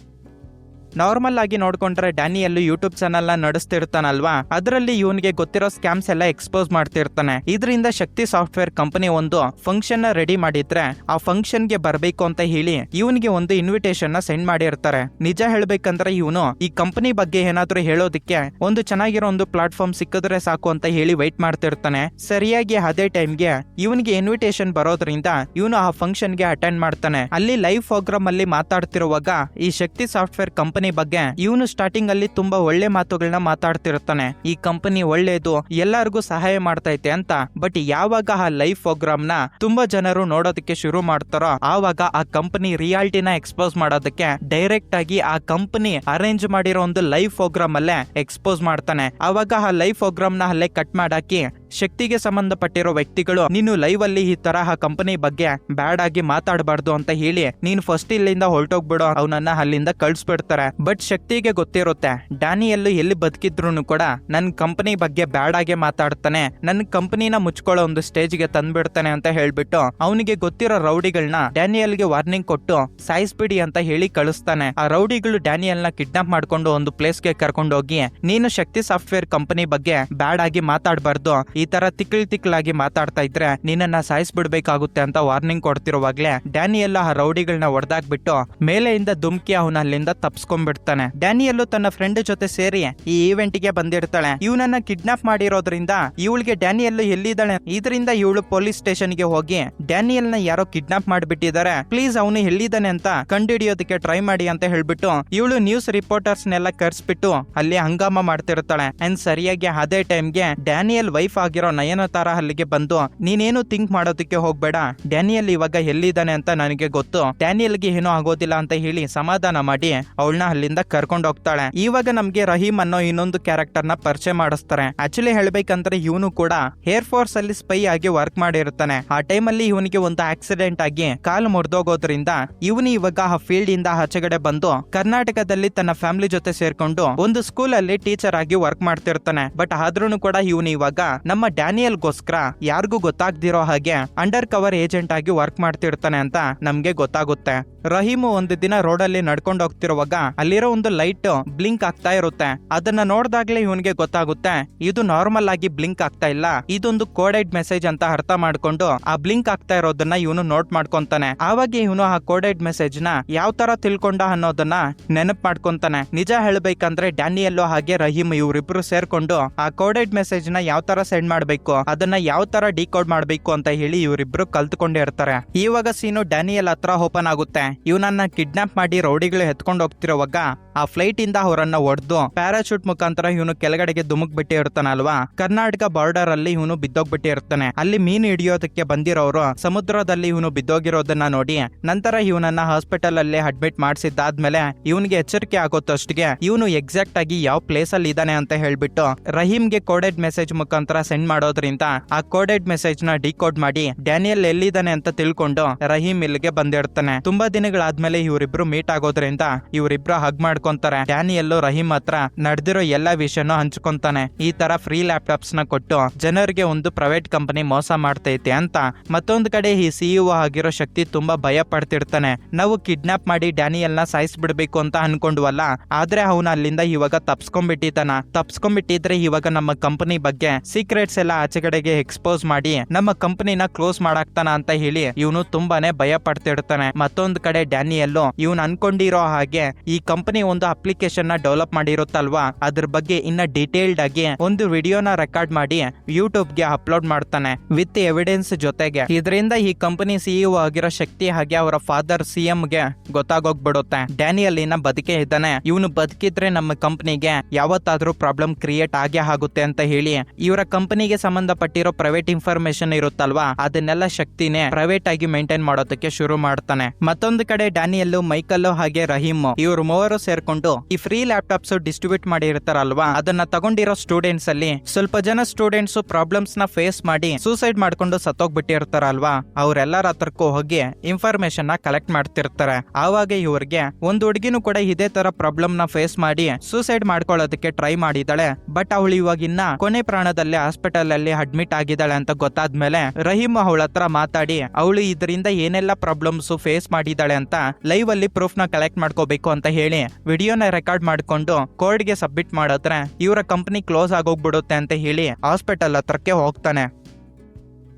ನಾರ್ಮಲ್ ಆಗಿ ನೋಡ್ಕೊಂಡ್ರೆ ಡ್ಯಾನಿಯಲ್ ಯೂಟ್ಯೂಬ್ ಚಾನಲ್ ನ ನಡೆಸ್ತಿರ್ತಾನಲ್ವಾ, ಅದರಲ್ಲಿ ಇವನಿಗೆ ಗೊತ್ತಿರೋ ಸ್ಕ್ಯಾಮ್ಸ್ ಎಲ್ಲ ಎಕ್ಸ್ಪೋಸ್ ಮಾಡ್ತಿರ್ತಾನೆ. ಇದರಿಂದ ಶಕ್ತಿ ಸಾಫ್ಟ್ವೇರ್ ಕಂಪನಿ ಒಂದು ಫಂಕ್ಷನ್ ನ ರೆಡಿ ಮಾಡಿದ್ರೆ ಆ ಫಂಕ್ಷನ್ ಗೆ ಬರ್ಬೇಕು ಅಂತ ಹೇಳಿ ಇವನಿಗೆ ಒಂದು ಇನ್ವಿಟೇಷನ್ ನ ಸೆಂಡ್ ಮಾಡಿರ್ತಾರೆ. ನಿಜ ಹೇಳ್ಬೇಕಂದ್ರೆ ಇವನು ಈ ಕಂಪನಿ ಬಗ್ಗೆ ಏನಾದ್ರೂ ಹೇಳೋದಕ್ಕೆ ಒಂದು ಚೆನ್ನಾಗಿರೋ ಒಂದು ಪ್ಲಾಟ್ಫಾರ್ಮ್ ಸಿಕ್ಕಿದ್ರೆ ಸಾಕು ಅಂತ ಹೇಳಿ ವೈಟ್ ಮಾಡ್ತಿರ್ತಾನೆ. ಸರಿಯಾಗಿ ಅದೇ ಟೈಮ್ಗೆ ಇವನಿಗೆ ಇನ್ವಿಟೇಷನ್ ಬರೋದ್ರಿಂದ ಇವನು ಆ ಫಂಕ್ಷನ್ ಗೆ ಅಟೆಂಡ್ ಮಾಡ್ತಾನೆ. ಅಲ್ಲಿ ಲೈವ್ ಪ್ರೋಗ್ರಾಮ್ ಅಲ್ಲಿ ಮಾತಾಡ್ತಿರುವಾಗ ಈ ಶಕ್ತಿ ಸಾಫ್ಟ್ವೇರ್ ಕಂಪನಿ ಬಗ್ಗೆ ಇವನು ಸ್ಟಾರ್ಟಿಂಗ್ ಅಲ್ಲಿ ತುಂಬಾ ಒಳ್ಳೆ ಮಾತುಗಳನ್ನ ಮಾತಾಡ್ತಿರ್ತಾನೆ. ಈ ಕಂಪನಿ ಒಳ್ಳೇದು, ಎಲ್ಲರಿಗೂ ಸಹಾಯ ಮಾಡ್ತೈತೆ ಅಂತ. ಬಟ್ ಯಾವಾಗ ಆ ಲೈವ್ ಪ್ರೋಗ್ರಾಮ್ ನ ತುಂಬಾ ಜನರು ನೋಡೋದಕ್ಕೆ ಶುರು ಮಾಡ್ತಾರೋ ಆವಾಗ ಆ ಕಂಪನಿ ರಿಯಾಲಿಟಿನ ಎಕ್ಸ್ಪೋಸ್ ಮಾಡೋದಕ್ಕೆ ಡೈರೆಕ್ಟ್ ಆಗಿ ಆ ಕಂಪನಿ ಅರೇಂಜ್ ಮಾಡಿರೋ ಒಂದು ಲೈವ್ ಪ್ರೋಗ್ರಾಮ್ ಅಲ್ಲೇ ಎಕ್ಸ್ಪೋಸ್ ಮಾಡ್ತಾನೆ. ಆವಾಗ ಆ ಲೈವ್ ಪ್ರೋಗ್ರಾಮ್ ನ ಅಲ್ಲೇ ಕಟ್ ಮಾಡಾಕಿ ಶಕ್ತಿಗೆ ಸಂಬಂಧಪಟ್ಟಿರೋ ವ್ಯಕ್ತಿಗಳು ನೀನು ಲೈವ್ ಅಲ್ಲಿ ಈ ತರಹ ಕಂಪನಿ ಬಗ್ಗೆ ಬ್ಯಾಡ್ ಆಗಿ ಮಾತಾಡಬಾರ್ದು ಅಂತ ಹೇಳಿ ನೀನು ಫಸ್ಟ್ ಇಲ್ಲಿಂದ ಹೊರಟೋಗ್ಬಿಡೋ, ಅವನನ್ನ ಅಲ್ಲಿಂದ ಕಳ್ಸ್ಬಿಡ್ತಾರೆ. ಬಟ್ ಶಕ್ತಿಗೆ ಗೊತ್ತಿರುತ್ತೆ ಡ್ಯಾನಿಯಲ್ ಎಲ್ಲಿ ಬದುಕಿದ್ರು ಕೂಡ ನನ್ನ ಕಂಪನಿ ಬಗ್ಗೆ ಬ್ಯಾಡ್ ಆಗಿ ಮಾತಾಡ್ತಾನೆ, ನನ್ನ ಕಂಪನಿನ ಮುಚ್ಕೊಳ್ಳೋ ಒಂದು ಸ್ಟೇಜ್ ಗೆ ತಂದ್ಬಿಡ್ತಾನೆ ಅಂತ ಹೇಳ್ಬಿಟ್ಟು ಅವನಿಗೆ ಗೊತ್ತಿರೋ ರೌಡಿಗಳನ್ನ ಡ್ಯಾನಿಯಲ್ಗೆ ವಾರ್ನಿಂಗ್ ಕೊಟ್ಟು ಸಾಯಿಸ್ಬಿಡಿ ಅಂತ ಹೇಳಿ ಕಳಿಸ್ತಾನೆ. ಆ ರೌಡಿಗಳು ಡ್ಯಾನಿಯಲ್ ನ ಕಿಡ್ನಾಪ್ ಮಾಡ್ಕೊಂಡು ಒಂದು ಪ್ಲೇಸ್ ಗೆ ಕರ್ಕೊಂಡು ಹೋಗಿ ನೀನು ಶಕ್ತಿ ಸಾಫ್ಟ್ವೇರ್ ಕಂಪನಿ ಬಗ್ಗೆ ಬ್ಯಾಡ್ ಆಗಿ ಮಾತಾಡಬಾರ್ದು, ಈ ತರ ತಿಕ್ಕಳಾಗಿ ಮಾತಾಡ್ತಾ ಇದ್ರೆ ನಿನ್ನನ್ನ ಸಾಯಿಸ್ಬಿಡ್ಬೇಕಾಗುತ್ತೆ ಅಂತ ವಾರ್ನಿಂಗ್ ಕೊಡ್ತಿರುವಾಗ್ಲೇ ಡ್ಯಾನಿಯಲ್ ಆ ರೌಡಿಗಳನ್ನ ಹೊಡೆದಾಕ್ಬಿಟ್ಟು ಮೇಲೆಯಿಂದ ಧುಮ್ಕಿ ಅವನ ಅಲ್ಲಿಂದ ತಪ್ಸ್ಕೊಂಡ್ಬಿಡ್ತಾನೆ. ಡ್ಯಾನಿಯಲ್ ತನ್ನ ಫ್ರೆಂಡ್ ಜೊತೆ ಸೇರಿ ಈ ಈವೆಂಟ್ ಗೆ ಬಂದಿರ್ತಾಳೆ. ಇವನನ್ನ ಕಿಡ್ನಾಪ್ ಮಾಡಿರೋದ್ರಿಂದ ಇವಳಿಗೆ ಡ್ಯಾನಿಯಲ್ ಎಲ್ಲಿದ್ದಾಳೆ, ಇದರಿಂದ ಇವಳು ಪೊಲೀಸ್ ಸ್ಟೇಷನ್ ಗೆ ಹೋಗಿ ಡ್ಯಾನಿಯಲ್ ನ ಯಾರೋ ಕಿಡ್ನಾಪ್ ಮಾಡ್ಬಿಟ್ಟಿದ್ದಾರೆ, ಪ್ಲೀಸ್ ಅವನು ಎಲ್ಲಿದ್ದಾನೆ ಅಂತ ಕಂಡುಹಿಡಿಯೋದಕ್ಕೆ ಟ್ರೈ ಮಾಡಿ ಅಂತ ಹೇಳ್ಬಿಟ್ಟು ಇವಳು ನ್ಯೂಸ್ ರಿಪೋರ್ಟರ್ಸ್ ನೆಲ್ಲ ಕರ್ಸ್ಬಿಟ್ಟು ಅಲ್ಲಿ ಹಂಗಾಮ ಮಾಡ್ತಿರ್ತಾಳೆ. ಅಂಡ್ ಸರಿಯಾಗಿ ಅದೇ ಟೈಮ್ಗೆ ಡ್ಯಾನಿಯಲ್ ವೈಫ್ ಆಗಿರೋ ನಯನತಾರ ಅಲ್ಲಿಗೆ ಬಂದು ನೀನೇನು ಥಿಂಕ್ ಮಾಡೋದಕ್ಕೆ ಹೋಗ್ಬೇಡ, ಡ್ಯಾನಿಯಲ್ ಇವಾಗ ಎಲ್ಲಿದ್ದಾನೆ ಅಂತ ನನಗೆ ಗೊತ್ತು, ಡ್ಯಾನಿಯಲ್ಗೆ ಏನೂ ಆಗೋದಿಲ್ಲ ಅಂತ ಹೇಳಿ ಸಮಾಧಾನ ಮಾಡಿ ಅವಳನ್ನ ಅಲ್ಲಿಂದ ಕರ್ಕೊಂಡು ಹೋಗ್ತಾಳೆ. ಇವಾಗ ನಮ್ಗೆ ರಹೀಮ್ ಅನ್ನೋ ಇನ್ನೊಂದು ಕ್ಯಾರೆಕ್ಟರ್ ನ ಪರಿಚಯ ಮಾಡಿಸ್ತಾರೆ. ಆಕ್ಚುಲಿ ಹೇಳ್ಬೇಕಂದ್ರೆ ಇವನು ಕೂಡ ಏರ್ ಫೋರ್ಸ್ ಅಲ್ಲಿ ಸ್ಪೈ ಆಗಿ ವರ್ಕ್ ಮಾಡಿರ್ತಾನೆ. ಆ ಟೈಮ್ ಅಲ್ಲಿ ಇವನಿಗೆ ಒಂದು ಆಕ್ಸಿಡೆಂಟ್ ಆಗಿ ಕಾಲು ಮುರಿದೋಗೋದ್ರಿಂದ ಇವನು ಇವಾಗ ಆ ಫೀಲ್ಡ್ ಇಂದ ಆಚೆಗಡೆ ಬಂದು ಕರ್ನಾಟಕದಲ್ಲಿ ತನ್ನ ಫ್ಯಾಮಿಲಿ ಜೊತೆ ಸೇರ್ಕೊಂಡು ಒಂದು ಸ್ಕೂಲ್ ಅಲ್ಲಿ ಟೀಚರ್ ಆಗಿ ವರ್ಕ್ ಮಾಡ್ತಿರ್ತಾನೆ. ಬಟ್ ಆದ್ರೂ ಕೂಡ ಇವನು ಇವಾಗ ನಮ್ಮ ಡ್ಯಾನಿಯಲ್ಗೋಸ್ಕರ ಯಾರಿಗೂ ಗೊತ್ತಾಗ್ದಿರೋ ಹಾಗೆ ಅಂಡರ್ ಕವರ್ ಏಜೆಂಟ್ ಆಗಿ ವರ್ಕ್ ಮಾಡ್ತಿರ್ತಾನೆ ಅಂತ ನಮ್ಗೆ ಗೊತ್ತಾಗುತ್ತೆ. ರಹೀಮು ಒಂದು ದಿನ ರೋಡ್ ಅಲ್ಲಿ ನಡ್ಕೊಂಡು ಹೋಗ್ತಿರುವಾಗ ಅಲ್ಲಿರೋ ಒಂದು ಲೈಟ್ ಬ್ಲಿಂಕ್ ಆಗ್ತಾ ಇರುತ್ತೆ. ಅದನ್ನ ನೋಡ್ದಾಗ್ಲೇ ಇವನ್ಗೆ ಗೊತ್ತಾಗುತ್ತೆ ಇದು ನಾರ್ಮಲ್ ಆಗಿ ಬ್ಲಿಂಕ್ ಆಗ್ತಾ ಇಲ್ಲ, ಇದೊಂದು ಕೋಡೆಡ್ ಮೆಸೇಜ್ ಅಂತ ಅರ್ಥ ಮಾಡ್ಕೊಂಡು ಆ ಬ್ಲಿಂಕ್ ಆಗ್ತಾ ಇರೋದನ್ನ ಇವನು ನೋಟ್ ಮಾಡ್ಕೊಂತಾನೆ. ಆವಾಗ ಇವನು ಆ ಕೋಡೆಡ್ ಮೆಸೇಜ್ ನ ಯಾವ ತರ ತಿಳ್ಕೊಂಡ ಅನ್ನೋದನ್ನ ನೆನಪು ಮಾಡ್ಕೊಂತಾನೆ. ನಿಜ ಹೇಳ್ಬೇಕಂದ್ರೆ ಡ್ಯಾನಿಯಲ್ ಹಾಗೆ ರಹೀಮ್ ಇವರಿಬ್ರು ಸೇರ್ಕೊಂಡು ಆ ಕೋಡೆಡ್ ಮೆಸೇಜ್ ನ ಯಾವ ತರ ಸೆಂಡ್ ಮಾಡ್ಬೇಕು, ಅದನ್ನ ಯಾವ ತರ ಡಿಕೋಡ್ ಮಾಡ್ಬೇಕು ಅಂತ ಹೇಳಿ ಇವರಿಬ್ರು ಕಲ್ತ್ಕೊಂಡಿರ್ತಾರೆ. ಇವಾಗ ಸೀನು ಡ್ಯಾನಿಯಲ್ ಹತ್ರ ಓಪನ್ ಆಗುತ್ತೆ. ಇವನನ್ನ ಕಿಡ್ನಾಪ್ ಮಾಡಿ ರೌಡಿಗಳು ಎತ್ಕೊಂಡು ಹೋಗ್ತಿರುವಾಗ ಆ ಫ್ಲೈಟ್ ಇಂದ ಅವರನ್ನ ಹೊಡೆದು ಪ್ಯಾರಾಶೂಟ್ ಮುಖಾಂತರ ಇವನು ಕೆಳಗಡೆಗೆ ಧುಮುಕ್ ಬಿಟ್ಟಿ ಇರ್ತಾನಲ್ವಾ, ಕರ್ನಾಟಕ ಬಾರ್ಡರ್ ಅಲ್ಲಿ ಇವನು ಬಿದ್ದೋಗ್ಬಿಟ್ಟಿ ಇರ್ತಾನೆ. ಅಲ್ಲಿ ಮೀನು ಹಿಡಿಯೋದಕ್ಕೆ ಬಂದಿರೋರು ಸಮುದ್ರದಲ್ಲಿ ಇವನು ಬಿದ್ದೋಗಿರೋದನ್ನ ನೋಡಿ ನಂತರ ಇವನನ್ನ ಹಾಸ್ಪಿಟಲ್ ಅಲ್ಲಿ ಅಡ್ಮಿಟ್ ಮಾಡಿಸಿದ್ದಾದ್ಮೇಲೆ ಇವನಿಗೆ ಎಚ್ಚರಿಕೆ ಆಗೋತಷ್ಟಿಗೆ ಇವನು ಎಕ್ಸಾಕ್ಟ್ ಆಗಿ ಯಾವ ಪ್ಲೇಸ್ ಅಲ್ಲಿ ಇದ್ದಾನೆ ಅಂತ ಹೇಳ್ಬಿಟ್ಟು ರಹೀಮ್ಗೆ ಕೋಡೆಡ್ ಮೆಸೇಜ್ ಮುಖಾಂತರ ಸೆಂಡ್ ಮಾಡೋದ್ರಿಂದ ಆ ಕೋಡೆಡ್ ಮೆಸೇಜ್ ನ ಡಿಕೋಡ್ ಮಾಡಿ ಡ್ಯಾನಿಯಲ್ ಎಲ್ಲಿದ್ದಾನೆ ಅಂತ ತಿಳ್ಕೊಂಡು ರಹೀಮ್ ಇಲ್ಲಿಗೆ ಬಂದಿರ್ತಾನೆ. ತುಂಬಾ ದಿನಗಳಾದ್ಮೇಲೆ ಇವರಿಬ್ರು ಮೀಟ್ ಆಗೋದ್ರಿಂದ ಇವರಿಬ್ರು ಹಗ್ ಮಾಡ್ಕೊಂತಾರೆ. ಡ್ಯಾನಿಯಲ್ ರಹೀಮ್ ಹತ್ರ ನಡೆದಿರೋ ಎಲ್ಲಾ ವಿಷಯನೂ ಹಂಚ್ಕೊಂತಾನೆ. ಈ ತರ ಫ್ರೀ ಲ್ಯಾಪ್ಟಾಪ್ಸ್ ನ ಕೊಟ್ಟು ಜನರಿಗೆ ಒಂದು ಪ್ರೈವೇಟ್ ಕಂಪನಿ ಮೋಸ ಮಾಡ್ತೈತೆ ಅಂತ. ಮತ್ತೊಂದು ಕಡೆ ಈ ಸಿಇಒ ಆಗಿರೋ ಶಕ್ತಿ ತುಂಬಾ ಭಯ ಪಡ್ತಿರ್ತಾನೆ. ನಾವು ಕಿಡ್ನಾಪ್ ಮಾಡಿ ಡ್ಯಾನಿಯಲ್ ನ ಸಾಯಿಸ್ಬಿಡ್ಬೇಕು ಅಂತ ಅನ್ಕೊಂಡ್ವಲ್ಲ, ಆದ್ರೆ ಅವನು ಅಲ್ಲಿಂದ ಇವಾಗ ತಪ್ಸ್ಕೊಂಡ್ಬಿಟ್ಟಿದ್ದಾನ. ತಪ್ಸ್ಕೊಂಡ್ಬಿಟ್ಟಿದ್ರೆ ಇವಾಗ ನಮ್ಮ ಕಂಪನಿ ಬಗ್ಗೆ ಸೀಕ್ರೆಟ್ ಸೀಕ್ರೆಟ್ಸ್ ಎಲ್ಲ ಆಚೆಗಡೆಗೆ ಎಕ್ಸ್ಪೋಸ್ ಮಾಡಿ ನಮ್ಮ ಕಂಪನಿನ ಕ್ಲೋಸ್ ಮಾಡಾಕ್ತಾನ ಅಂತ ಹೇಳಿ ಇವನು ತುಂಬಾನೇ ಭಯ ಪಡ್ತಿರ್ತಾನೆ. ಮತ್ತೊಂದ್ ಕಡೆ ಡ್ಯಾನಿಯಲ್ಲು ಇವನ್ ಅನ್ಕೊಂಡಿರೋ ಹಾಗೆ ಈ ಕಂಪನಿ ಒಂದು ಅಪ್ಲಿಕೇಶನ್ ನ ಡೆವಲಪ್ ಮಾಡಿರುತ್ತಲ್ವಾ, ಅದ್ರ ಬಗ್ಗೆ ಇನ್ನ ಡೀಟೇಲ್ಡ್ ಆಗಿ ಒಂದು ವಿಡಿಯೋನ ರೆಕಾರ್ಡ್ ಮಾಡಿ ಯೂಟ್ಯೂಬ್ ಗೆ ಅಪ್ಲೋಡ್ ಮಾಡ್ತಾನೆ ವಿತ್ ಎವಿಡೆನ್ಸ್ ಜೊತೆಗೆ. ಇದರಿಂದ ಈ ಕಂಪನಿ ಸಿಇಒ ಆಗಿರೋ ಶಕ್ತಿ ಹಾಗೆ ಅವರ ಫಾದರ್ ಸಿಎಂ ಗೆ ಗೊತ್ತಾಗೋಗ್ಬಿಡುತ್ತೆ ಡ್ಯಾನಿಯಲ್ ಇನ್ನ ಬದುಕೆ ಇದ್ದಾನೆ, ಇವನು ಬದುಕಿದ್ರೆ ನಮ್ಮ ಕಂಪನಿಗೆ ಯಾವತ್ತಾದ್ರೂ ಪ್ರಾಬ್ಲಮ್ ಕ್ರಿಯೇಟ್ ಆಗೇ ಆಗುತ್ತೆ ಅಂತ ಹೇಳಿ ಇವರ ಕಂಪನಿಗೆ ಸಂಬಂಧಪಟ್ಟಿರೋ ಪ್ರೈವೇಟ್ ಇನ್ಫಾರ್ಮೇಶನ್ ಇರುತ್ತಲ್ವಾ ಅದನ್ನೆಲ್ಲ ಶಕ್ತಿನೇ ಪ್ರೈವೇಟ್ ಆಗಿ ಮೇಂಟೈನ್ ಮಾಡೋದಕ್ಕೆ ಶುರು ಮಾಡ್ತಾನೆ. ಮತ್ತೊಂದು ಕಡೆ ಡ್ಯಾನಿಯಲ್ಲು, ಮೈಕಲ್ ಹಾಗೆ ರಹೀಮ್ ಇವರು ಮೂವರು ಸೇರ್ಕೊಂಡು ಈ ಫ್ರೀ ಲ್ಯಾಪ್ಟಾಪ್ಸ್ ಡಿಸ್ಟ್ರಿಬ್ಯೂಟ್ ಮಾಡಿರ್ತಾರಲ್ವಾ ಅದನ್ನ ತಗೊಂಡಿರೋ ಸ್ಟೂಡೆಂಟ್ಸ್ ಅಲ್ಲಿ ಸ್ವಲ್ಪ ಜನ ಸ್ಟೂಡೆಂಟ್ಸ್ ಪ್ರಾಬ್ಲಮ್ಸ್ ನ ಫೇಸ್ ಮಾಡಿ ಸೂಸೈಡ್ ಮಾಡ್ಕೊಂಡು ಸತ್ತೋಗ್ಬಿಟ್ಟಿರ್ತಾರಲ್ವಾ, ಅವರೆಲ್ಲರ ಹತ್ರಕ್ಕೂ ಹೋಗಿ ಇನ್ಫಾರ್ಮೇಶನ್ ನ ಕಲೆಕ್ಟ್ ಮಾಡ್ತಿರ್ತಾರೆ. ಆವಾಗ ಇವ್ರಿಗೆ ಒಂದು ಹುಡುಗಿನೂ ಕೂಡ ಇದೇ ತರ ಪ್ರಾಬ್ಲಮ್ ನ ಫೇಸ್ ಮಾಡಿ ಸೂಸೈಡ್ ಮಾಡ್ಕೊಳ್ಳೋದಕ್ಕೆ ಟ್ರೈ ಮಾಡಿದಾಳೆ. ಬಟ್ ಅವಳು ಇವಾಗ ಇನ್ನ ಕೊನೆ ಪ್ರಾಣದಲ್ಲಿ ಹಾಸ್ಪಿಟಲ್ ಅಲ್ಲಿ ಅಡ್ಮಿಟ್ ಆಗಿದ್ದಾಳೆ ಅಂತ ಗೊತ್ತಾದ್ಮೇಲೆ ರಹೀಮ್ ಅವಳ ಹತ್ರ ಮಾತಾಡಿ ಅವಳು ಇದರಿಂದ ಏನೆಲ್ಲ ಪ್ರಾಬ್ಲಮ್ಸ್ ಫೇಸ್ ಮಾಡಿದಾಳೆ ಅಂತ ಲೈವ್ ಅಲ್ಲಿ ಪ್ರೂಫ್ ನ ಕಲೆಕ್ಟ್ ಮಾಡ್ಕೋಬೇಕು ಅಂತ ಹೇಳಿ ವಿಡಿಯೋನ ರೆಕಾರ್ಡ್ ಮಾಡ್ಕೊಂಡು ಕೋರ್ಟ್ ಗೆ ಸಬ್ಮಿಟ್ ಮಾಡಿದ್ರೆ ಇವರ ಕಂಪನಿ ಕ್ಲೋಸ್ ಆಗೋಗ್ಬಿಡುತ್ತೆ ಅಂತ ಹೇಳಿ ಹಾಸ್ಪಿಟಲ್ ಹತ್ರಕ್ಕೆ ಹೋಗ್ತಾನೆ.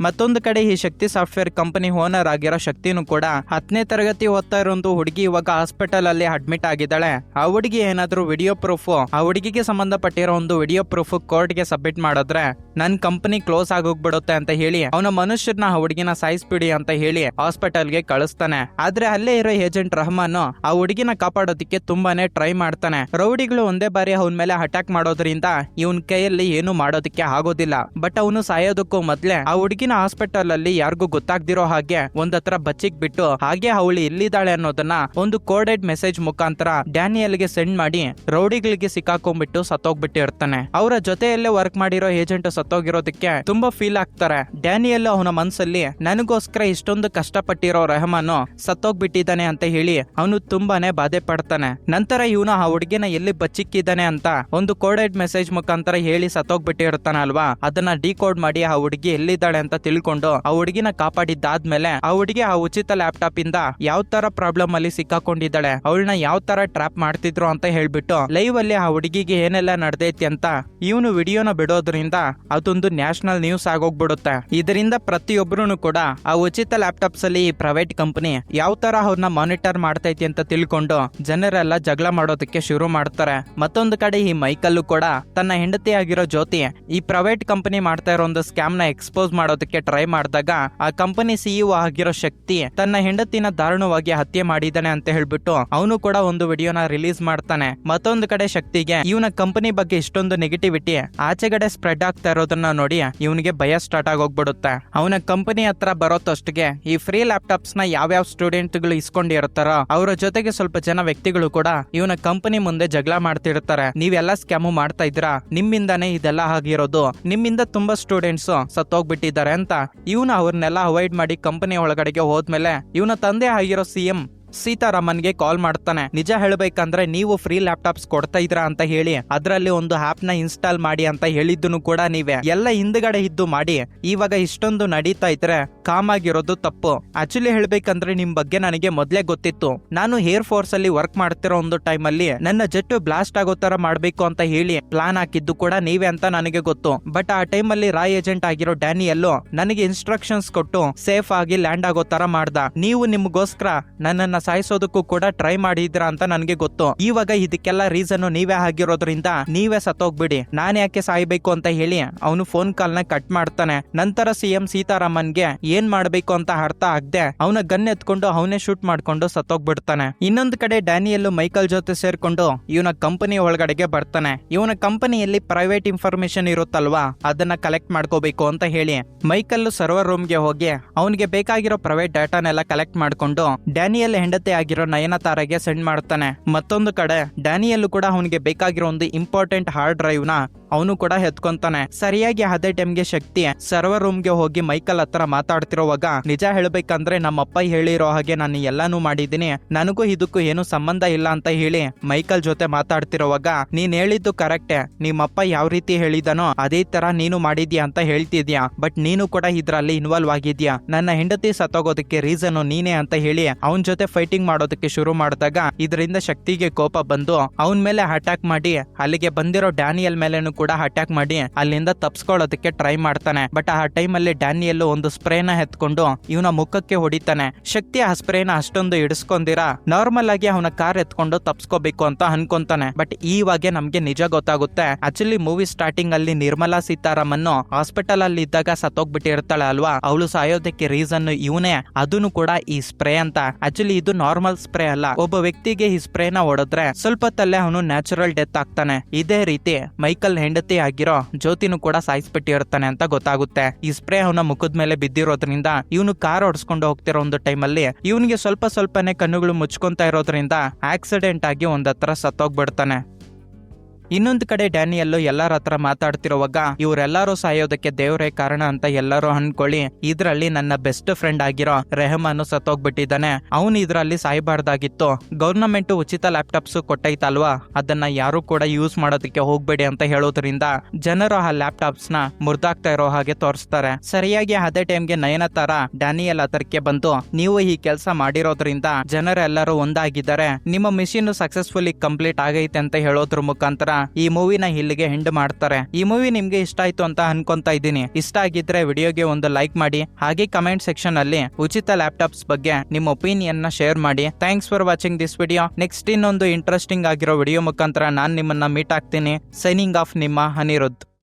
ಮತ್ತೊಂದು ಕಡೆ ಈ ಶಕ್ತಿ ಸಾಫ್ಟ್ವೇರ್ ಕಂಪನಿ ಓನರ್ ಆಗಿರೋ ಶಕ್ತಿನೂ ಕೂಡ 10ನೇ ತರಗತಿ ಓದ್ತಾ ಇರೋ ಒಂದು ಹುಡುಗಿ ಇವಾಗ ಹಾಸ್ಪಿಟಲ್ ಅಲ್ಲಿ ಅಡ್ಮಿಟ್ ಆಗಿದ್ದಾಳೆ. ಆ ಹುಡುಗಿ ಏನಾದ್ರೂ ವಿಡಿಯೋ ಪ್ರೂಫ್, ಆ ಹುಡುಗಿಗೆ ಸಂಬಂಧಪಟ್ಟಿರೋ ಒಂದು ವಿಡಿಯೋ ಪ್ರೂಫ್ ಕೋರ್ಟ್ ಗೆ ಸಬ್ಮಿಟ್ ಮಾಡಿದ್ರೆ ನನ್ ಕಂಪನಿ ಕ್ಲೋಸ್ ಆಗೋಗ್ಬಿಡುತ್ತೆ ಅಂತ ಹೇಳಿ ಅವನ ಮನುಷ್ಯರನ್ನ ಆ ಹುಡುಗಿನ ಸಾಯಿಸ್ಬಿಡಿ ಅಂತ ಹೇಳಿ ಹಾಸ್ಪಿಟಲ್ ಗೆ ಕಳಿಸ್ತಾನೆ. ಆದ್ರೆ ಅಲ್ಲೇ ಇರೋ ಏಜೆಂಟ್ ರಹಮಾನ್ ಆ ಹುಡುಗಿನ ಕಾಪಾಡೋದಕ್ಕೆ ತುಂಬಾನೇ ಟ್ರೈ ಮಾಡ್ತಾನೆ. ರೌಡಿಗಳು ಒಂದೇ ಬಾರಿ ಅವನ ಮೇಲೆ ಅಟ್ಯಾಕ್ ಮಾಡೋದ್ರಿಂದ ಇವನ್ ಕೈಯಲ್ಲಿ ಏನು ಮಾಡೋದಕ್ಕೆ ಆಗೋದಿಲ್ಲ. ಬಟ್ ಅವನು ಸಾಯೋದಕ್ಕೂ ಮೊದ್ಲೇ ಆ ಹುಡುಗಿನ ಹಾಸ್ಪಿಟಲ್ ಅಲ್ಲಿ ಯಾರಿಗೂ ಗೊತ್ತಾಗ್ದಿರೋ ಹಾಗೆ ಒಂದತ್ರ ಬಚ್ಚಿಕ್ ಬಿಟ್ಟು ಹಾಗೆ ಅವಳು ಎಲ್ಲಿದ್ದಾಳೆ ಅನ್ನೋದನ್ನ ಒಂದು ಕೋಡೆಡ್ ಮೆಸೇಜ್ ಮುಖಾಂತರ ಡ್ಯಾನಿಯಲ್ ಗೆ ಸೆಂಡ್ ಮಾಡಿ ರೌಡಿಗಳಿಗೆ ಸಿಕ್ಕಾಕೊಂಡ್ಬಿಟ್ಟು ಸತ್ತೋಗ್ಬಿಟ್ಟಿರ್ತಾನೆ. ಅವರ ಜೊತೆಯಲ್ಲೇ ವರ್ಕ್ ಮಾಡಿರೋ ಏಜೆಂಟ್ ಸತ್ತೋಗಿರೋದಕ್ಕೆ ತುಂಬಾ ಫೀಲ್ ಆಗ್ತಾರೆ. ಡ್ಯಾನಿಯಲ್ ಅವನ ಮನ್ಸಲ್ಲಿ ನನಗೋಸ್ಕರ ಇಷ್ಟೊಂದು ಕಷ್ಟಪಟ್ಟಿರೋ ರೆಹಮಾನು ಸತ್ತೋಗ್ಬಿಟ್ಟಿದ್ದಾನೆ ಅಂತ ಹೇಳಿ ಅವನು ತುಂಬಾನೇ ಬಾಧೆ ಪಡ್ತಾನೆ. ನಂತರ ಇವನು ಆ ಹುಡುಗಿನ ಎಲ್ಲಿ ಬಚ್ಚಿಕ್ಕಿದ್ದಾನೆ ಅಂತ ಒಂದು ಕೋಡೆಡ್ ಮೆಸೇಜ್ ಮುಖಾಂತರ ಹೇಳಿ ಸತ್ತೋಗ್ಬಿಟ್ಟಿರ್ತಾನಲ್ವಾ, ಅದನ್ನ ಡಿಕೋಡ್ ಮಾಡಿ ಆ ಹುಡುಗಿ ಎಲ್ಲಿದ್ದಾಳೆ ಅಂತ ತಿಳ್ಕೊಂಡು ಆ ಹುಡುಗಿನ ಕಾಪಾಡಿದ್ದಾದ್ಮೇಲೆ ಆ ಹುಡುಗಿ ಆ ಉಚಿತ ಲ್ಯಾಪ್ಟಾಪ್ ಇಂದ ಯಾವ ತರ ಪ್ರಾಬ್ಲಮ್ ಅಲ್ಲಿ ಸಿಕ್ಕಾಕೊಂಡಿದ್ದಾಳೆ, ಅವಳನ್ನ ಯಾವ ತರ ಟ್ರಾಪ್ ಮಾಡ್ತಿದ್ರು ಅಂತ ಹೇಳ್ಬಿಟ್ಟು ಲೈವ್ ಅಲ್ಲಿ ಆ ಹುಡುಗಿಗೆ ಏನೆಲ್ಲ ನಡೆದೈತಿ ಅಂತ ಇವನು ವಿಡಿಯೋನ ಬಿಡೋದ್ರಿಂದ ಅದೊಂದು ನ್ಯಾಷನಲ್ ನ್ಯೂಸ್ ಆಗೋಗ್ಬಿಡುತ್ತೆ. ಇದರಿಂದ ಪ್ರತಿಯೊಬ್ಬರು ಕೂಡ ಆ ಉಚಿತ ಲ್ಯಾಪ್ಟಾಪ್ಸ್ ಅಲ್ಲಿ ಈ ಪ್ರೈವೇಟ್ ಕಂಪನಿ ಯಾವ ತರ ಅವ್ರನ್ನ ಮಾನಿಟರ್ ಮಾಡ್ತೈತಿ ಅಂತ ತಿಳ್ಕೊಂಡು ಜನರೆಲ್ಲ ಜಗಳ ಮಾಡೋದಕ್ಕೆ ಶುರು ಮಾಡ್ತಾರೆ. ಮತ್ತೊಂದು ಕಡೆ ಈ ಮೈಕಲ್ಲು ಕೂಡ ತನ್ನ ಹೆಂಡತಿ ಆಗಿರೋ ಜ್ಯೋತಿ ಈ ಪ್ರೈವೇಟ್ ಕಂಪನಿ ಮಾಡ್ತಾ ಇರೋ ಒಂದು ಸ್ಕ್ಯಾಮ್ ನ ಎಕ್ಸ್ಪೋಸ್ ಮಾಡೋದಕ್ಕೆ ಟ್ರೈ ಮಾಡಿದಾಗ ಆ ಕಂಪನಿ ಸಿಇಒ ಆಗಿರೋ ಶಕ್ತಿ ತನ್ನ ಹೆಂಡತಿನ ದಾರುಣವಾಗಿ ಹತ್ಯೆ ಮಾಡಿದ್ದಾನೆ ಅಂತ ಹೇಳ್ಬಿಟ್ಟು ಅವನು ಕೂಡ ಒಂದು ವಿಡಿಯೋನ ರಿಲೀಸ್ ಮಾಡ್ತಾನೆ. ಮತ್ತೊಂದು ಕಡೆ ಶಕ್ತಿಗೆ ಇವನ ಕಂಪನಿ ಬಗ್ಗೆ ಇಷ್ಟೊಂದು ನೆಗೆಟಿವಿಟಿ ಆಚೆಗಡೆ ಸ್ಪ್ರೆಡ್ ಆಗ್ತಾ ಇರೋದನ್ನ ನೋಡಿ ಇವನಿಗೆ ಭಯ ಸ್ಟಾರ್ಟ್ ಆಗೋಗ್ಬಿಡುತ್ತೆ. ಅವನ ಕಂಪನಿ ಹತ್ರ ಬರೋತಷ್ಟಿಗೆ ಈ ಫ್ರೀ ಲ್ಯಾಪ್ಟಾಪ್ಸ್ ನ ಯಾವ್ಯಾವ ಸ್ಟೂಡೆಂಟ್ ಗಳು ಇಸ್ಕೊಂಡಿರ್ತಾರೋ ಅವರ ಜೊತೆಗೆ ಸ್ವಲ್ಪ ಜನ ವ್ಯಕ್ತಿಗಳು ಕೂಡ ಇವನ ಕಂಪನಿ ಮುಂದೆ ಜಗಳ ಮಾಡ್ತಿರ್ತಾರೆ. ನೀವೆಲ್ಲ ಸ್ಕ್ಯಾಮು ಮಾಡ್ತಾ ಇದ್ರಾ, ನಿಮ್ಮಿಂದಾನೇ ಇದೆಲ್ಲ ಆಗಿರೋದು, ನಿಮ್ಮಿಂದ ತುಂಬಾ ಸ್ಟೂಡೆಂಟ್ಸ್ ಸತ್ತೋಗ್ಬಿಟ್ಟಿದ್ದಾರೆ ಅಂತ ಇವನು ಅವ್ರನ್ನೆಲ್ಲ ಅವಾಯ್ಡ್ ಮಾಡಿ ಕಂಪನಿ ಒಳಗಡೆಗೆ ಹೋದ್ಮೇಲೆ ಇವನ ತಂದೆ ಆಗಿರೋ ಸಿಎಂ ಸೀತಾರಾಮನ್ಗೆ ಕಾಲ್ ಮಾಡ್ತಾನೆ. ನಿಜ ಹೇಳ್ಬೇಕಂದ್ರೆ ನೀವು ಫ್ರೀ ಲ್ಯಾಪ್ಟಾಪ್ಸ್ ಕೊಡ್ತಾ ಇದ್ರಾ ಅಂತ ಹೇಳಿ ಅದರಲ್ಲಿ ಒಂದು ಆಪ್ ನ ಇನ್ಸ್ಟಾಲ್ ಮಾಡಿ ಅಂತ ಹೇಳಿದ್ದನು ಕೂಡ ನೀವೇ ಎಲ್ಲ ಹಿಂದ್ಗಡೆ ಇದ್ದು ಮಾಡಿ ಇವಾಗ ಇಷ್ಟೊಂದು ನಡೀತಾ ಇದ್ರೆ ಕಾಮ್ ಆಗಿರೋದು ತಪ್ಪು. ಆಕ್ಚುಲಿ ಹೇಳ್ಬೇಕಂದ್ರೆ ನಿಮ್ ಬಗ್ಗೆ ನನಗೆ ಮೊದ್ಲೇ ಗೊತ್ತಿತ್ತು. ನಾನು ಏರ್ ಫೋರ್ಸ್ ಅಲ್ಲಿ ವರ್ಕ್ ಮಾಡ್ತಿರೋ ಒಂದು ಟೈಮ್ ಅಲ್ಲಿ ನನ್ನ ಜೆಟ್ ಬ್ಲಾಸ್ಟ್ ಆಗೋ ತರ ಮಾಡ್ಬೇಕು ಅಂತ ಹೇಳಿ ಪ್ಲಾನ್ ಹಾಕಿದ್ದು ಕೂಡ ನೀವೇ ಅಂತ ನನಗೆ ಗೊತ್ತು. ಬಟ್ ಆ ಟೈಮ್ ಅಲ್ಲಿ ರಾ ಏಜೆಂಟ್ ಆಗಿರೋ ಡ್ಯಾನಿಯಲ್ಲು ನನಗೆ ಇನ್ಸ್ಟ್ರಕ್ಷನ್ಸ್ ಕೊಟ್ಟು ಸೇಫ್ ಆಗಿ ಲ್ಯಾಂಡ್ ಆಗೋ ತರ ಮಾಡ್ದ. ನೀವು ನಿಮ್ಗೋಸ್ಕರ ನನ್ನನ್ನ ಸಾಯಿಸೋದಕ್ಕೂ ಕೂಡ ಟ್ರೈ ಮಾಡಿದ್ರ ಅಂತ ನನಗೆ ಗೊತ್ತು. ಇವಾಗ ಇದಕ್ಕೆಲ್ಲ ರೀಸನ್ ನೀವೇ ಆಗಿರೋದ್ರಿಂದ ನೀವೇ ಸತ್ತೋಗ್ಬಿಡಿ, ನಾನ್ ಯಾಕೆ ಸಾಯ್ಬೇಕು ಅಂತ ಹೇಳಿ ಅವನು ಫೋನ್ ಕಾಲ್ ನ ಕಟ್ ಮಾಡ್ತಾನೆ. ನಂತರ ಸಿಎಂ ಸೀತಾರಾಮನ್ಗೆ ಏನ್ ಮಾಡ್ಬೇಕು ಅಂತ ಅರ್ಥ ಆಗದೆ ಅವನ ಗನ್ ಎತ್ಕೊಂಡು ಅವನೇ ಶೂಟ್ ಮಾಡ್ಕೊಂಡು ಸತ್ತೋಗ್ಬಿಡ್ತಾನೆ. ಇನ್ನೊಂದು ಕಡೆ ಡ್ಯಾನಿಯಲ್ ಮೈಕಲ್ ಜೊತೆ ಸೇರ್ಕೊಂಡು ಇವನ ಕಂಪನಿ ಒಳಗಡೆಗೆ ಬರ್ತಾನೆ. ಇವನ ಕಂಪನಿಯಲ್ಲಿ ಪ್ರೈವೇಟ್ ಇನ್ಫಾರ್ಮೇಶನ್ ಇರುತ್ತಲ್ವಾ ಅದನ್ನ ಕಲೆಕ್ಟ್ ಮಾಡ್ಕೋಬೇಕು ಅಂತ ಹೇಳಿ ಮೈಕಲ್ ಸರ್ವರ್ ರೂಮ್ ಗೆ ಹೋಗಿ ಅವನಿಗೆ ಬೇಕಾಗಿರೋ ಪ್ರೈವೇಟ್ ಡಾಟಾನೆಲ್ಲ ಕಲೆಕ್ಟ್ ಮಾಡ್ಕೊಂಡು ಡ್ಯಾನಿಯಲ್ ಹೆಂಡತಿ ಆಗಿರೋ ನಯನತಾರಗೆ ಸೆಂಡ್ ಮಾಡ್ತಾನೆ. ಮತ್ತೊಂದು ಕಡೆ ಡ್ಯಾನಿಯಲ್ ಕೂಡ ಅವನಿಗೆ ಬೇಕಾಗಿರೋ ಒಂದು ಇಂಪಾರ್ಟೆಂಟ್ ಹಾರ್ಡ್ ಡ್ರೈವ್ ನ ಅವನು ಕೂಡ ಎತ್ಕೊಂತಾನೆ. ಸರಿಯಾಗಿ ಅದೇ ಟೈಮ್ಗೆ ಶಕ್ತಿ ಸರ್ವರ್ ರೂಮ್ ಗೆ ಹೋಗಿ ಮೈಕಲ್ ಹತ್ರ ಮಾತಾಡ್ತಿರೋವಾಗ ನಿಜ ಹೇಳ್ಬೇಕಂದ್ರೆ ನಮ್ಮಪ್ಪ ಹೇಳಿರೋ ಹಾಗೆ ನಾನು ಎಲ್ಲಾನು ಮಾಡಿದೀನಿ, ನನಗೂ ಇದಕ್ಕೂ ಏನು ಸಂಬಂಧ ಇಲ್ಲ ಅಂತ ಹೇಳಿ ಮೈಕಲ್ ಜೊತೆ ಮಾತಾಡ್ತಿರೋವಾಗ ನೀನ್ ಹೇಳಿದ್ದು ಕರೆಕ್ಟೇ, ನಿಮ್ಮಪ್ಪ ಯಾವ ರೀತಿ ಹೇಳಿದಾನೋ ಅದೇ ತರ ನೀನು ಮಾಡಿದ್ಯಾ ಅಂತ ಹೇಳ್ತಿದ್ಯಾ, ಬಟ್ ನೀನು ಕೂಡ ಇದ್ರಲ್ಲಿ ಇನ್ವಾಲ್ವ್ ಆಗಿದ್ಯಾ, ನನ್ನ ಹೆಂಡತಿ ಸತ್ತೋಗೋದಕ್ಕೆ ರೀಸನ್ ನೀನೇ ಅಂತ ಹೇಳಿ ಅವನ್ ಜೊತೆ ಫೈಟಿಂಗ್ ಮಾಡೋದಕ್ಕೆ ಶುರು ಮಾಡಿದಾಗ ಇದರಿಂದ ಶಕ್ತಿಗೆ ಕೋಪ ಬಂದು ಅವನ್ ಮೇಲೆ ಅಟ್ಯಾಕ್ ಮಾಡಿ ಅಲ್ಲಿಗೆ ಬಂದಿರೋ ಡ್ಯಾನಿಯಲ್ ಮೇಲೆನೂ ಕೂಡ ಅಟ್ಯಾಕ್ ಮಾಡಿ ಅಲ್ಲಿಂದ ತಪ್ಸ್ಕೊಳ್ಳೋದಕ್ಕೆ ಟ್ರೈ ಮಾಡ್ತಾನೆ. ಬಟ್ ಆ ಟೈಮಲ್ಲಿ ಡ್ಯಾನಿಯಲ್ ಒಂದು ಸ್ಪ್ರೇನ ಎತ್ಕೊಂಡು ಇವನ ಮುಖಕ್ಕೆ ಹೊಡಿತಾನೆ. ಶಕ್ತಿ ಆ ಸ್ಪ್ರೇನ ಅಷ್ಟೊಂದು ಹಿಡಿಸ್ಕೊಂಡಿರ ನಾರ್ಮಲ್ ಆಗಿ ಅವನ ಕಾರ್ ಎತ್ಕೊಂಡು ತಪ್ಸ್ಕೋಬೇಕು ಅಂತ ಅನ್ಕೊಂತಾನೆ. ಬಟ್ ಈವಾಗ ನಮ್ಗೆ ನಿಜ ಗೊತ್ತಾಗುತ್ತೆ. ಆಕ್ಚುಲಿ ಮೂವಿ ಸ್ಟಾರ್ಟಿಂಗ್ ಅಲ್ಲಿ ನಿರ್ಮಲಾ ಸೀತಾರಾಮನ್ ಹಾಸ್ಪಿಟಲ್ ಅಲ್ಲಿ ಇದ್ದಾಗ ಸತ್ತೋಗ್ಬಿಟ್ಟಿರ್ತಾಳೆ ಅಲ್ವಾ, ಅವಳು ಸಾಯೋದಕ್ಕೆ ರೀಸನ್ ಇವನೇ, ಅದನ್ನು ಕೂಡ ಈ ಸ್ಪ್ರೇ ಅಂತ. ಆಕ್ಚುಲಿ ಇದು ನಾರ್ಮಲ್ ಸ್ಪ್ರೇ ಅಲ್ಲ. ಒಬ್ಬ ವ್ಯಕ್ತಿಗೆ ಈ ಸ್ಪ್ರೇನ ಹೊಡೆದ್ರೆ ಸ್ವಲ್ಪ ತಲ್ಲೇ ಅವನು ನ್ಯಾಚುರಲ್ ಡೆತ್ ಆಗ್ತಾನೆ. ಇದೇ ರೀತಿ ಮೈಕಲ್ ಹೆಂಡತಿ ಆಗಿರೋ ಜ್ಯೋತಿನೂ ಕೂಡ ಸಾಯಿಸ್ಬಿಟ್ಟಿರ್ತಾನೆ ಅಂತ ಗೊತ್ತಾಗುತ್ತೆ. ಈ ಸ್ಪ್ರೇ ಅವನ ಮುಖದ ಮೇಲೆ ಬಿದ್ದಿರೋದ್ರಿಂದ ಇವನು ಕಾರ್ ಓಡಿಸ್ಕೊಂಡು ಹೋಗ್ತಿರೋ ಒಂದು ಟೈಮಲ್ಲಿ ಇವನಿಗೆ ಸ್ವಲ್ಪನೇ ಕಣ್ಣುಗಳು ಮುಚ್ಕೊಂತಾ ಇರೋದ್ರಿಂದ ಆಕ್ಸಿಡೆಂಟ್ ಆಗಿ ಒಂದತ್ರ ಸತ್ತೋಗ್ಬಿಡ್ತಾನೆ. ಇನ್ನೊಂದು ಕಡೆ ಡ್ಯಾನಿಯಲ್ಲು ಎಲ್ಲರ ಹತ್ರ ಮಾತಾಡ್ತಿರುವಾಗ ಇವರೆಲ್ಲರೂ ಸಾಯೋದಕ್ಕೆ ದೇವರೇ ಕಾರಣ ಅಂತ ಎಲ್ಲರೂ ಅನ್ಕೊಳ್ಳಿ. ಇದ್ರಲ್ಲಿ ನನ್ನ ಬೆಸ್ಟ್ ಫ್ರೆಂಡ್ ಆಗಿರೋ ರೆಹಮಾನು ಸತ್ತೋಗ್ಬಿಟ್ಟಿದ್ದಾನೆ, ಅವನು ಇದ್ರಲ್ಲಿ ಸಾಯಬಾರ್ದಾಗಿತ್ತು. ಗವರ್ನಮೆಂಟ್ ಉಚಿತ ಲ್ಯಾಪ್ಟಾಪ್ಸ್ ಕೊಟ್ಟೈತಲ್ವಾ, ಅದನ್ನ ಯಾರು ಕೂಡ ಯೂಸ್ ಮಾಡೋದಕ್ಕೆ ಹೋಗ್ಬೇಡಿ ಅಂತ ಹೇಳೋದ್ರಿಂದ ಜನರು ಆ ಲ್ಯಾಪ್ಟಾಪ್ಸ್ ನ ಮುರ್ದಾಗ್ತಾ ಇರೋ ಹಾಗೆ ತೋರಿಸ್ತಾರೆ. ಸರಿಯಾಗಿ ಅದೇ ಟೈಮ್ಗೆ ನಯನತಾರ ಡ್ಯಾನಿಯಲ್ ಹತ್ರಕ್ಕೆ ಬಂದು, ನೀವು ಈ ಕೆಲಸ ಮಾಡಿರೋದ್ರಿಂದ ಜನರೆಲ್ಲರೂ ಒಂದಾಗಿದ್ದಾರೆ, ನಿಮ್ಮ ಮಿಷನ್ ಸಕ್ಸಸ್ಫುಲಿ ಕಂಪ್ಲೀಟ್ ಆಗೈತೆ ಅಂತ ಹೇಳೋದ್ರ ಮುಖಾಂತರ ಈ ಮೂವಿನ ಇಲ್ಲಿಗೆ ಎಂಡ್ ಮಾಡ್ತಾರೆ. ಈ ಮೂವಿ ನಿಮ್ಗೆ ಇಷ್ಟ ಆಯ್ತು ಅಂತ ಅನ್ಕೊಂತಾ ಇದ್ದೀನಿ. ಇಷ್ಟ ಆಗಿದ್ರೆ ವಿಡಿಯೋಗೆ ಒಂದು ಲೈಕ್ ಮಾಡಿ, ಹಾಗೆ ಕಮೆಂಟ್ ಸೆಕ್ಷನ್ ಅಲ್ಲಿ ಉಚಿತ ಲ್ಯಾಪ್ಟಾಪ್ಸ್ ಬಗ್ಗೆ ನಿಮ್ಮ ಒಪಿನಿಯನ್ ನ ಶೇರ್ ಮಾಡಿ. Thanks for watching this video. Next ಇನ್ನೊಂದು ಇಂಟ್ರೆಸ್ಟಿಂಗ್ ಆಗಿರೋ ವಿಡಿಯೋ ಮುಖಾಂತರ ನಾನ್ ನಿಮ್ಮನ್ನ ಮೀಟ್ ಆಗ್ತೀನಿ. ಸೈನಿಂಗ್ ಆಫ್, ನಿಮ್ಮ ಅನಿರುದ್ಧ್.